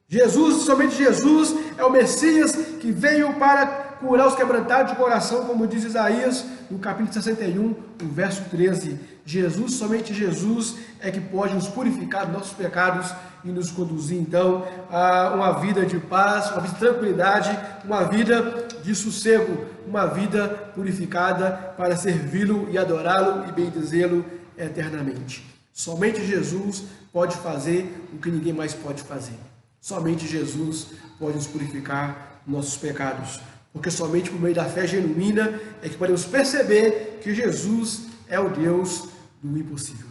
Jesus, somente Jesus, é o Messias que veio para curar os quebrantados de coração, como diz Isaías, no capítulo 61, o verso 13. Jesus, somente Jesus, é que pode nos purificar dos nossos pecados e nos conduzir, então, a uma vida de paz, uma vida de tranquilidade, uma vida de sossego, uma vida purificada para servi-lo e adorá-lo e bendizê-lo eternamente. Somente Jesus pode fazer o que ninguém mais pode fazer. Somente Jesus pode nos purificar dos nossos pecados. Porque somente por meio da fé genuína é que podemos perceber que Jesus é o Deus do impossível.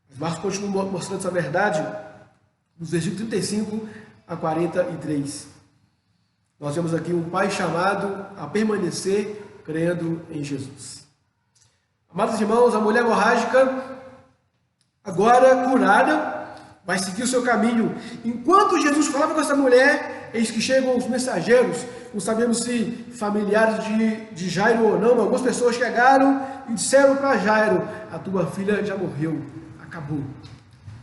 Mas Marcos continua mostrando essa verdade nos versículos 35 a 43. Nós vemos aqui um pai chamado a permanecer crendo em Jesus. Amados irmãos, a mulher hemorrágica, agora curada, vai seguir o seu caminho. Enquanto Jesus falava com essa mulher, eis que chegam os mensageiros. Não sabemos se familiares de Jairo ou não, mas algumas pessoas chegaram e disseram para Jairo: a tua filha já morreu, acabou.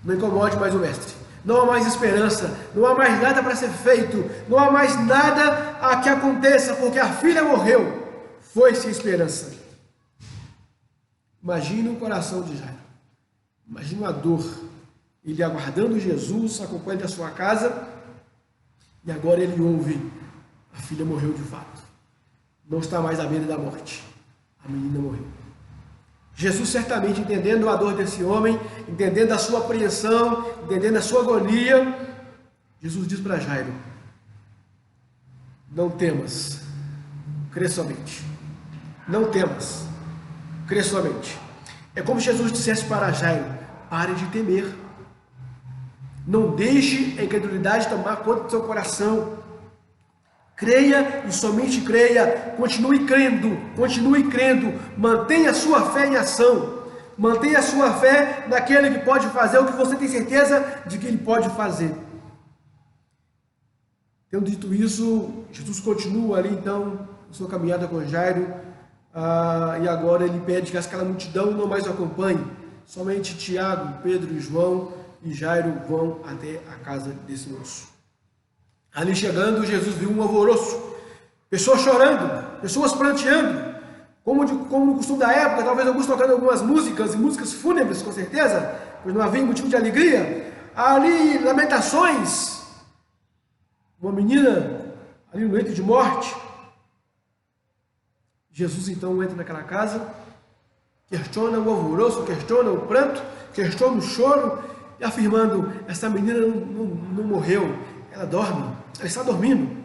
Não incomode mais o mestre. Não há mais esperança, não há mais nada para ser feito, não há mais nada a que aconteça, porque a filha morreu. Foi-se a esperança. Imagina o coração de Jairo. Imagina a dor. Ele aguardando Jesus, acompanhando a sua casa, e agora ele ouve: a filha morreu de fato. Não está mais à beira da morte. A menina morreu. Jesus, certamente entendendo a dor desse homem, entendendo a sua apreensão, entendendo a sua agonia, Jesus diz para Jairo: não temas, crê somente. Não temas, crê somente. É como se Jesus dissesse para Jairo: pare de temer. Não deixe a incredulidade tomar conta do seu coração. Creia e somente creia. Continue crendo. Mantenha a sua fé em ação. Mantenha a sua fé naquele que pode fazer o que você tem certeza de que ele pode fazer. Tendo dito isso, Jesus continua ali então a sua caminhada com Jairo, e agora ele pede que aquela multidão não mais o acompanhe. Somente Tiago, Pedro e João e Jairo vão até a casa desse moço. Ali chegando, Jesus viu um alvoroço, pessoas chorando, pessoas pranteando, como no costume da época, talvez alguns tocando algumas músicas, e músicas fúnebres, com certeza, pois não havia motivo de alegria. Ali, lamentações, uma menina ali no leito de morte. Jesus então entra naquela casa, questiona o alvoroço, questiona o pranto, questiona o choro, e afirmando: essa menina não morreu, ela dorme, ela está dormindo.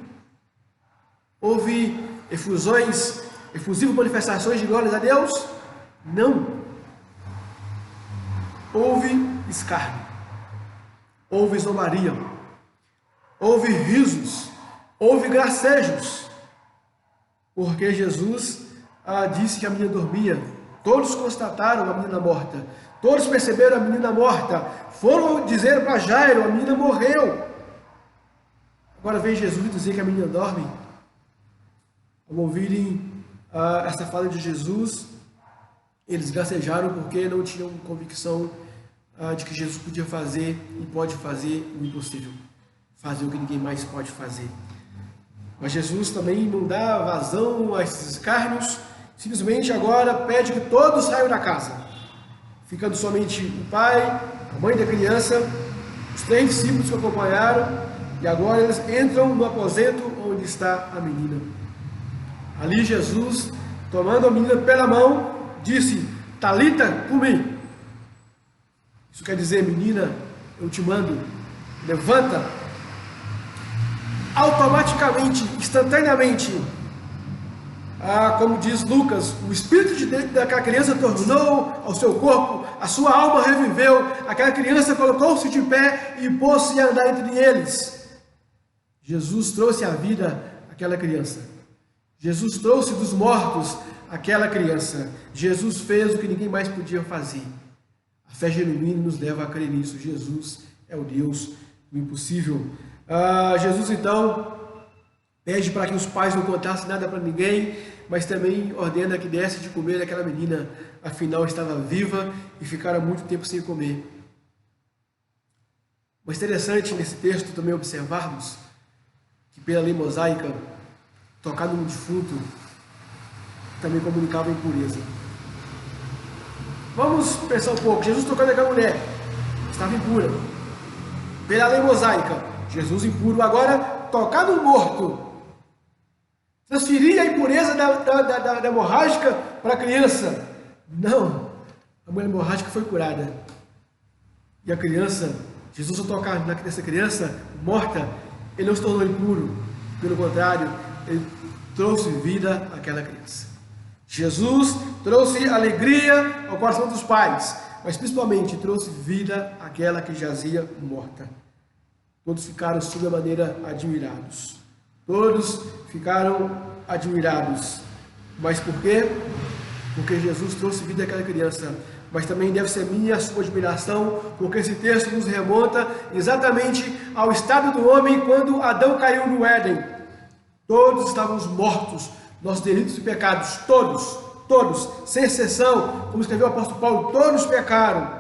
Houve efusivas manifestações de glórias a Deus? Não. Houve escárnio, houve zombaria, houve risos, houve gracejos, porque Jesus disse que a menina dormia. Todos constataram a menina morta, todos perceberam a menina morta, foram dizer para Jairo: a menina morreu. Agora vem Jesus dizer que a menina dorme. Ao ouvirem essa fala de Jesus, eles gracejaram porque não tinham convicção de que Jesus podia fazer e pode fazer o impossível, fazer o que ninguém mais pode fazer. Mas Jesus também não dá vazão a esses escárnios, simplesmente agora pede que todos saiam da casa, ficando somente o pai, a mãe da criança, os 3 discípulos que acompanharam, e agora eles entram no aposento onde está a menina. Ali Jesus, tomando a menina pela mão, disse: Talita cumi. Isso quer dizer: menina, eu te mando, levanta. Automaticamente, instantaneamente, como diz Lucas, o espírito de dentro daquela criança tornou ao seu corpo, a sua alma reviveu, aquela criança colocou-se de pé e pôs-se a andar entre eles. Jesus trouxe à vida aquela criança. Jesus trouxe dos mortos aquela criança. Jesus fez o que ninguém mais podia fazer. A fé genuína nos leva a crer nisso. Jesus é o Deus do impossível. Jesus então pede para que os pais não contassem nada para ninguém, mas também ordena que desse de comer aquela menina, afinal estava viva e ficara muito tempo sem comer. Mas interessante nesse texto também observarmos que pela lei mosaica, tocar no defunto também comunicava impureza. Vamos pensar um pouco. Jesus tocando naquela mulher, estava impura. Pela lei mosaica, Jesus impuro. Agora, tocar no morto, transferir a impureza da hemorrágica para a criança. Não, a mulher hemorrágica foi curada. E a criança, Jesus ao tocar nessa criança morta, ele não se tornou impuro. Pelo contrário, ele trouxe vida àquela criança. Jesus trouxe alegria ao coração dos pais, mas principalmente trouxe vida àquela que jazia morta. Todos ficaram sobremaneira admirados. Todos ficaram admirados. Mas por quê? Porque Jesus trouxe vida àquela criança. Mas também deve ser minha e a sua admiração, porque esse texto nos remonta exatamente ao estado do homem quando Adão caiu no Éden. Todos estávamos mortos, nossos delitos e pecados, todos, sem exceção, como escreveu o apóstolo Paulo, todos pecaram.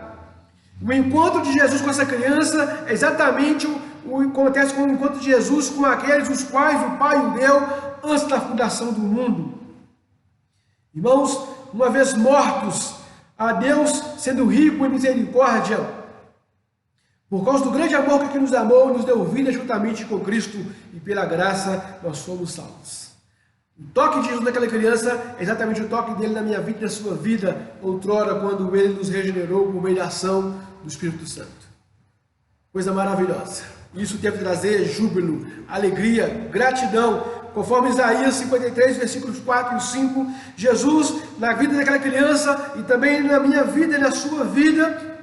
O encontro de Jesus com essa criança é exatamente o que acontece com o encontro de Jesus com aqueles os quais o Pai o deu antes da fundação do mundo. Irmãos, uma vez mortos, a Deus sendo rico em misericórdia, por causa do grande amor que nos amou, nos deu vida juntamente com Cristo, e pela graça nós somos salvos. O toque de Jesus naquela criança é exatamente o toque dele na minha vida e na sua vida, outrora, quando ele nos regenerou por meio da ação do Espírito Santo. Coisa maravilhosa. Isso deve trazer júbilo, alegria, gratidão. Conforme Isaías 53, versículos 4 e 5, Jesus, na vida daquela criança e também na minha vida e na sua vida,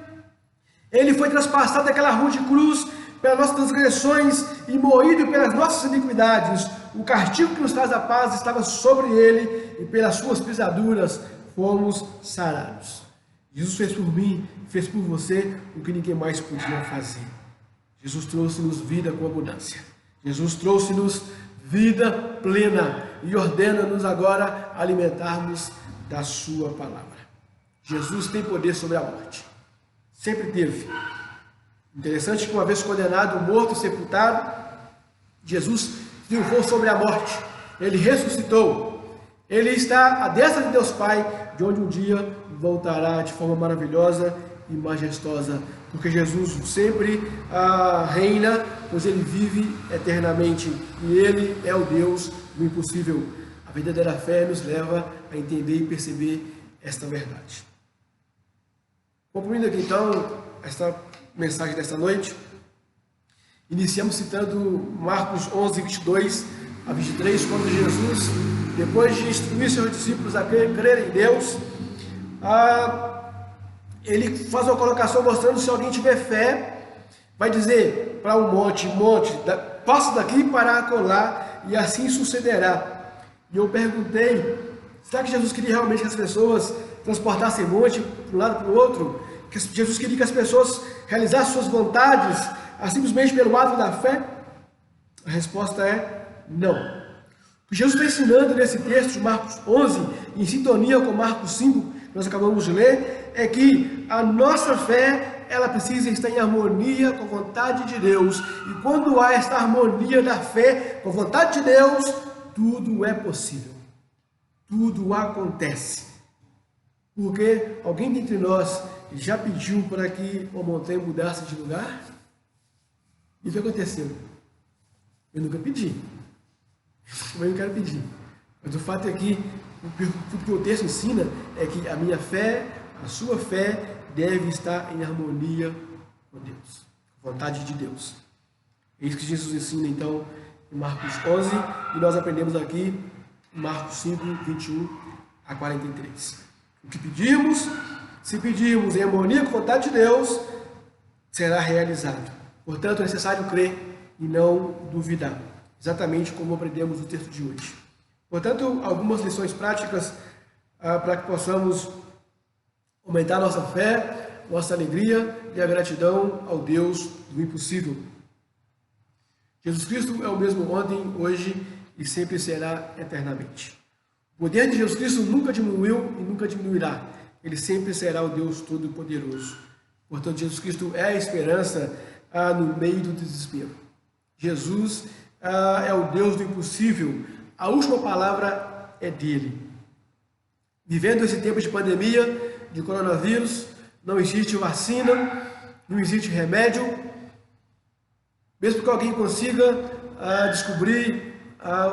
ele foi traspassado daquela rude cruz pelas nossas transgressões e moído pelas nossas iniquidades. O castigo que nos traz a paz estava sobre ele e pelas suas pisaduras fomos sarados. Jesus fez por mim, fez por você o que ninguém mais podia fazer. Jesus trouxe-nos vida com abundância. Jesus trouxe-nos vida plena e ordena-nos agora alimentarmos da sua palavra. Jesus tem poder sobre a morte. Sempre teve. Interessante que uma vez condenado, morto, sepultado, Jesus triunfou sobre a morte. Ele ressuscitou. Ele está à destra de Deus Pai, de onde um dia voltará de forma maravilhosa e majestosa, porque Jesus sempre reina, pois Ele vive eternamente e Ele é o Deus do impossível. A verdadeira fé nos leva a entender e perceber esta verdade. Concluindo aqui então esta mensagem desta noite, iniciamos citando Marcos 11, 22 a 23, quando Jesus, depois de instruir seus discípulos a crerem em Deus, ele faz uma colocação mostrando que se alguém tiver fé, vai dizer para um monte, passa daqui para acolá, e assim sucederá. E eu perguntei, será que Jesus queria realmente que as pessoas transportassem monte para um lado para o outro? Que Jesus queria que as pessoas realizassem suas vontades simplesmente pelo ato da fé? A resposta é não. O que Jesus está ensinando nesse texto de Marcos 11, em sintonia com Marcos 5, que nós acabamos de ler, é que a nossa fé, ela precisa estar em harmonia com a vontade de Deus. E quando há esta harmonia da fé com a vontade de Deus, tudo é possível. Tudo acontece. Porque alguém dentre nós já pediu para que a montanha mudasse de lugar? E o que aconteceu? Eu nunca pedi. Eu não quero pedir. Mas o fato é que o que o texto ensina é que a minha fé, a sua fé, deve estar em harmonia com Deus, com a vontade de Deus. É isso que Jesus ensina então em Marcos 11, e nós aprendemos aqui em Marcos 5, 21 a 43. O que pedirmos, se pedirmos em harmonia com a vontade de Deus, será realizado. Portanto, é necessário crer e não duvidar, exatamente como aprendemos no texto de hoje. Portanto, algumas lições práticas para que possamos aumentar nossa fé, nossa alegria e a gratidão ao Deus do impossível. Jesus Cristo é o mesmo ontem, hoje e sempre será eternamente. O poder de Jesus Cristo nunca diminuiu e nunca diminuirá. Ele sempre será o Deus Todo-Poderoso. Portanto, Jesus Cristo é a esperança no meio do desespero. Jesus é o Deus do impossível. A última palavra é dele. Vivendo esse tempo de pandemia, de coronavírus, não existe vacina, não existe remédio. Mesmo que alguém consiga descobrir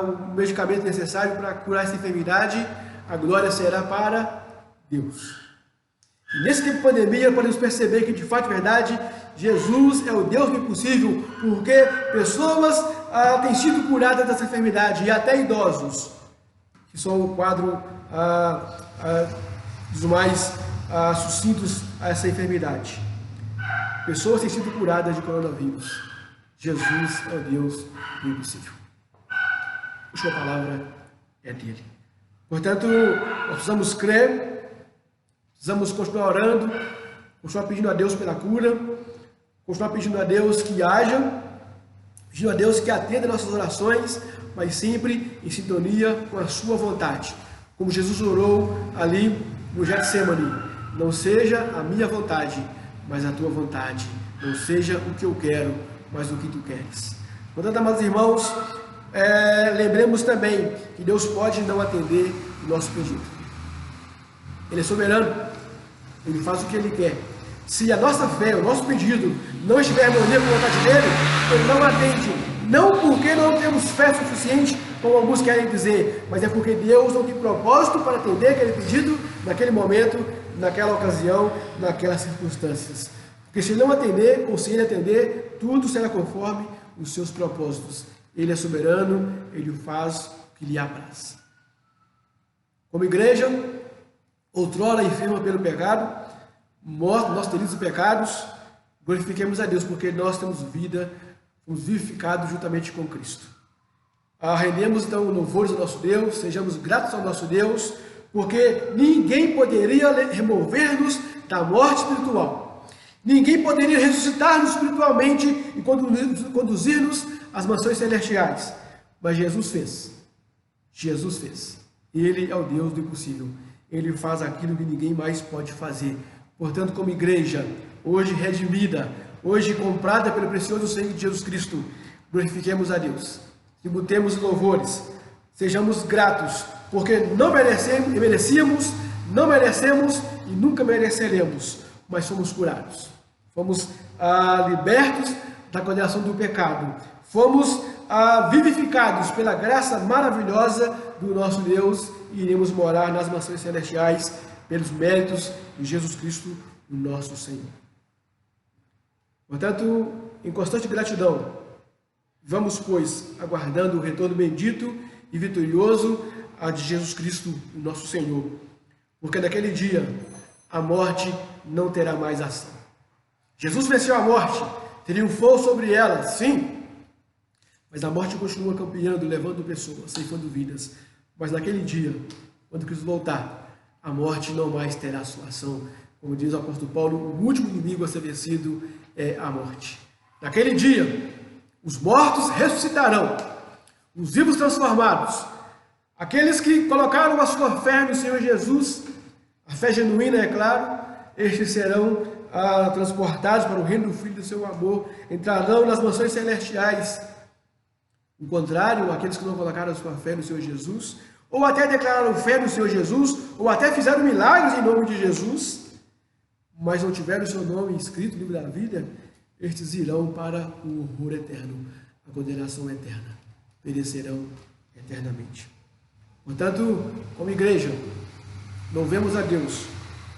o medicamento necessário para curar essa enfermidade, a glória será para Deus. E nesse tempo de pandemia, podemos perceber que, de fato e verdade, Jesus é o Deus do impossível, porque pessoas têm sido curadas dessa enfermidade, e até idosos, que são o quadro dos mais sucintos a essa enfermidade. Pessoas têm sido curadas de coronavírus. Jesus é o Deus do impossível. A última palavra é dele. Portanto, nós precisamos crer, precisamos continuar orando, continuar pedindo a Deus pela cura, continuar pedindo a Deus que haja, pedindo a Deus que atenda nossas orações, mas sempre em sintonia com a sua vontade. Como Jesus orou ali no Getsemane: não seja a minha vontade, mas a tua vontade. Não seja o que eu quero, mas o que tu queres. Portanto, amados irmãos, lembremos também que Deus pode não atender o nosso pedido. Ele é soberano, Ele faz o que Ele quer. Se a nossa fé, o nosso pedido não estiver em harmonia com a vontade dEle, Ele não atende. Não porque não temos fé suficiente, como alguns querem dizer, mas é porque Deus não tem propósito para atender aquele pedido naquele momento, naquela ocasião, naquelas circunstâncias. Porque se Ele não atender, ou se Ele atender, tudo será conforme os seus propósitos. Ele é soberano, Ele faz o que lhe apraz. Como igreja, outrora enferma pelo pecado, mortos, nós teridos pecados, glorifiquemos a Deus, porque nós temos vida, fomos vivificados juntamente com Cristo. Rendemos então louvores ao nosso Deus, sejamos gratos ao nosso Deus, porque ninguém poderia remover-nos da morte espiritual. Ninguém poderia ressuscitar-nos espiritualmente e conduzir-nos às mansões celestiais. Mas Jesus fez. Jesus fez. Ele é o Deus do impossível. Ele faz aquilo que ninguém mais pode fazer. Portanto, como igreja, hoje redimida, hoje comprada pelo precioso sangue de Jesus Cristo, glorifiquemos a Deus. Tributemos louvores, Sejamos gratos, porque não merecíamos, não merecemos e nunca mereceremos, mas fomos curados. Fomos libertos da condenação do pecado. Fomos vivificados pela graça maravilhosa do nosso Deus e iremos morar nas mansões celestiais pelos méritos de Jesus Cristo, o nosso Senhor. Portanto, em constante gratidão, vamos, pois, aguardando o retorno bendito e vitorioso de Jesus Cristo, o nosso Senhor. Porque naquele dia a morte não terá mais ação. Jesus venceu a morte, triunfou sobre ela, sim, mas a morte continua campeando, levando pessoas, ceifando vidas. Mas naquele dia, quando Cristo voltar, a morte não mais terá sua ação. Como diz o apóstolo Paulo, o último inimigo a ser vencido é a morte. Naquele dia, os mortos ressuscitarão, os vivos transformados, aqueles que colocaram a sua fé no Senhor Jesus, a fé genuína, é claro, estes serão transportados para o reino do Filho do seu amor, entrarão nas mansões celestiais. O contrário, aqueles que não colocaram a sua fé no Senhor Jesus, ou até declararam fé no Senhor Jesus, ou até fizeram milagres em nome de Jesus, mas não tiveram o seu nome escrito no livro da vida, estes irão para o horror eterno, a condenação eterna, perecerão eternamente. Portanto, como igreja, louvemos a Deus,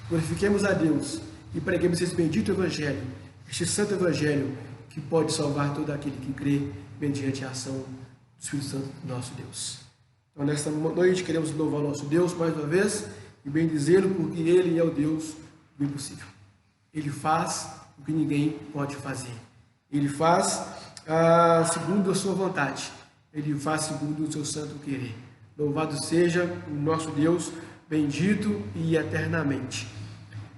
glorifiquemos a Deus e preguemos esse bendito Evangelho, este santo Evangelho que pode salvar todo aquele que crê mediante a ação do Espírito Santo do nosso Deus. Então, nesta noite, queremos louvar o nosso Deus mais uma vez e bendizê-lo, porque Ele é o Deus do impossível. Ele faz o que ninguém pode fazer. Ele faz segundo a sua vontade. Ele faz segundo o seu santo querer. Louvado seja o nosso Deus, bendito e eternamente.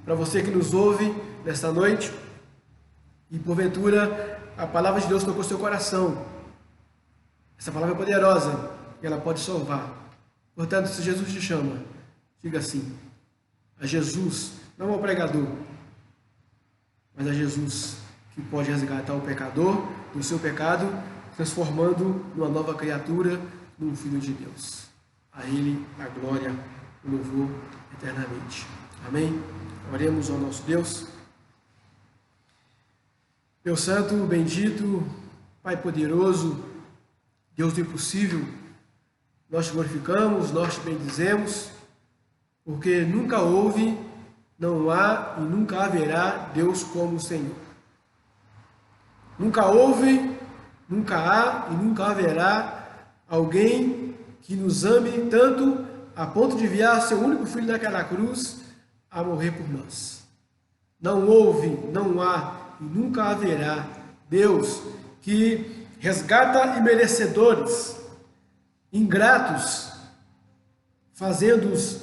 Para você que nos ouve nesta noite, e porventura a palavra de Deus tocou seu coração, essa palavra é poderosa e ela pode salvar. Portanto, se Jesus te chama, diga assim: a Jesus, não ao pregador, mas a Jesus que pode resgatar o pecador do seu pecado, transformando numa nova criatura, num filho de Deus. A Ele a glória, o louvor eternamente. Amém? Oremos ao nosso Deus. Deus Santo, bendito, Pai poderoso, Deus do impossível, nós te glorificamos, nós te bendizemos, porque nunca houve, não há e nunca haverá Deus como o Senhor. Nunca houve, nunca há e nunca haverá alguém que nos ame tanto a ponto de enviar seu único filho naquela cruz a morrer por nós. Não houve, não há e nunca haverá Deus que resgata imerecedores, ingratos, fazendo-os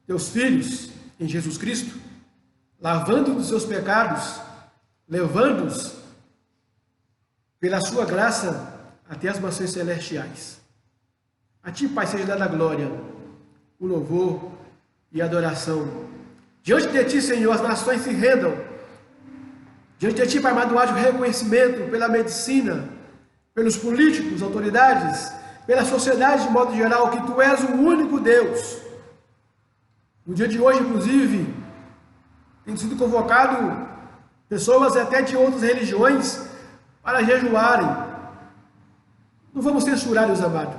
teus filhos em Jesus Cristo, lavando dos seus pecados, levando-os pela sua graça até as mansões celestiais. A ti, Pai, seja dada a glória, o louvor e a adoração. Diante de ti, Senhor, as nações se rendam. Diante de ti, Pai amado, haja o reconhecimento pela medicina, pelos políticos, autoridades, pela sociedade de modo geral, que tu és o único Deus. No dia de hoje, inclusive, tem sido convocado pessoas até de outras religiões para jejuarem. Não vamos censurar, os amados,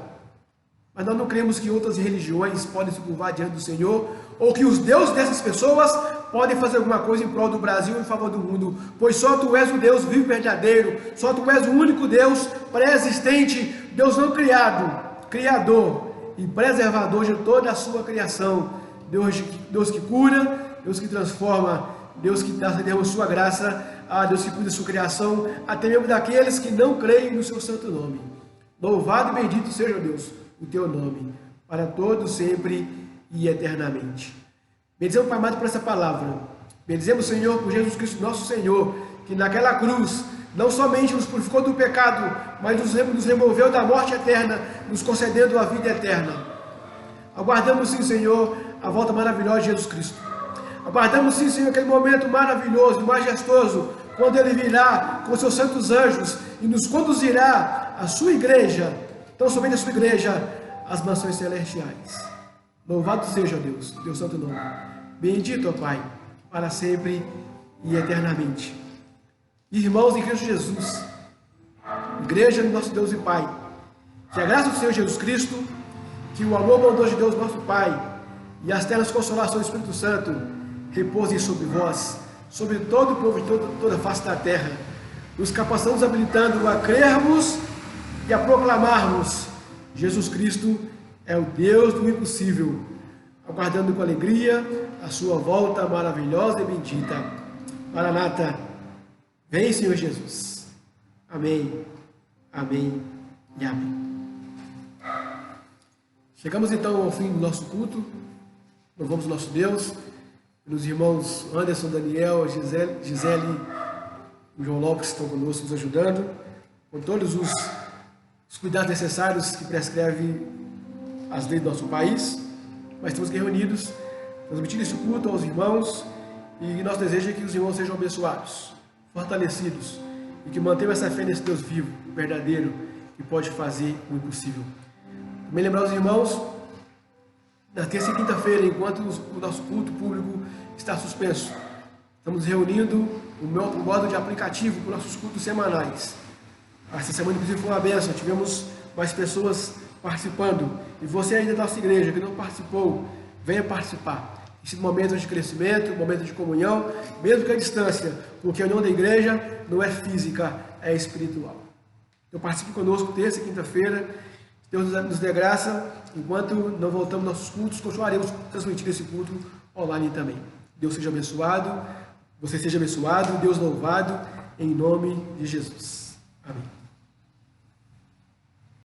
mas nós não cremos que outras religiões podem se curvar diante do Senhor, ou que os deuses dessas pessoas podem fazer alguma coisa em prol do Brasil, em favor do mundo, pois só tu és o Deus vivo e verdadeiro, só tu és o único Deus pré-existente, Deus não criado, criador e preservador de toda a sua criação, Deus que cura, Deus que transforma, Deus que dá a sua graça, Deus que cuida da sua criação, até mesmo daqueles que não creem no seu santo nome. Louvado e bendito seja, Deus, o teu nome, para todos, sempre e eternamente. Bendizemos, Pai amado, por essa palavra. Bendizemos, Senhor, por Jesus Cristo, nosso Senhor, que naquela cruz não somente nos purificou do pecado, mas nos removeu da morte eterna, nos concedendo a vida eterna. Aguardamos, sim, Senhor, a volta maravilhosa de Jesus Cristo. Aguardamos, sim, Senhor, aquele momento maravilhoso, majestoso, quando Ele virá com seus santos anjos e nos conduzirá à sua igreja, tão somente a sua igreja, as mansões celestiais. Louvado seja Deus, teu santo nome. Bendito, ó Pai, para sempre e eternamente. Irmãos em Cristo Jesus, igreja do nosso Deus e Pai, que a graça do Senhor Jesus Cristo, que o amor bondoso de Deus nosso Pai e as ternas consolações do Espírito Santo repousem sobre vós, sobre todo o povo de toda a face da terra, nos capacitamos habilitando a crermos e a proclamarmos: Jesus Cristo é o Deus do impossível, aguardando com alegria a sua volta maravilhosa e bendita. Maranata, vem, Senhor Jesus. Amém, amém e amém. Chegamos então ao fim do nosso culto. Louvamos o nosso Deus, pelos irmãos Anderson, Daniel, Gisele e João Lopes que estão conosco nos ajudando, com todos os cuidados necessários que prescreve as leis do nosso país. Mas estamos aqui reunidos, transmitindo esse culto aos irmãos, e nosso desejo é que os irmãos sejam abençoados, fortalecidos, e que mantenham essa fé nesse Deus vivo, verdadeiro, que pode fazer o impossível. Também lembrar os irmãos, na terça e quinta-feira, enquanto o nosso culto público está suspenso, estamos reunindo o modo de aplicativo para os nossos cultos semanais. Essa semana, inclusive, foi uma bênção, tivemos mais pessoas participando. E você aí da nossa igreja que não participou, venha participar. Esse momento de crescimento, momento de comunhão, mesmo que a distância, porque a união da igreja não é física, é espiritual. Então participe conosco terça e quinta-feira. Deus nos dê graça, enquanto não voltamos nossos cultos, continuaremos transmitindo esse culto online também. Deus seja abençoado, você seja abençoado, Deus louvado, em nome de Jesus. Amém.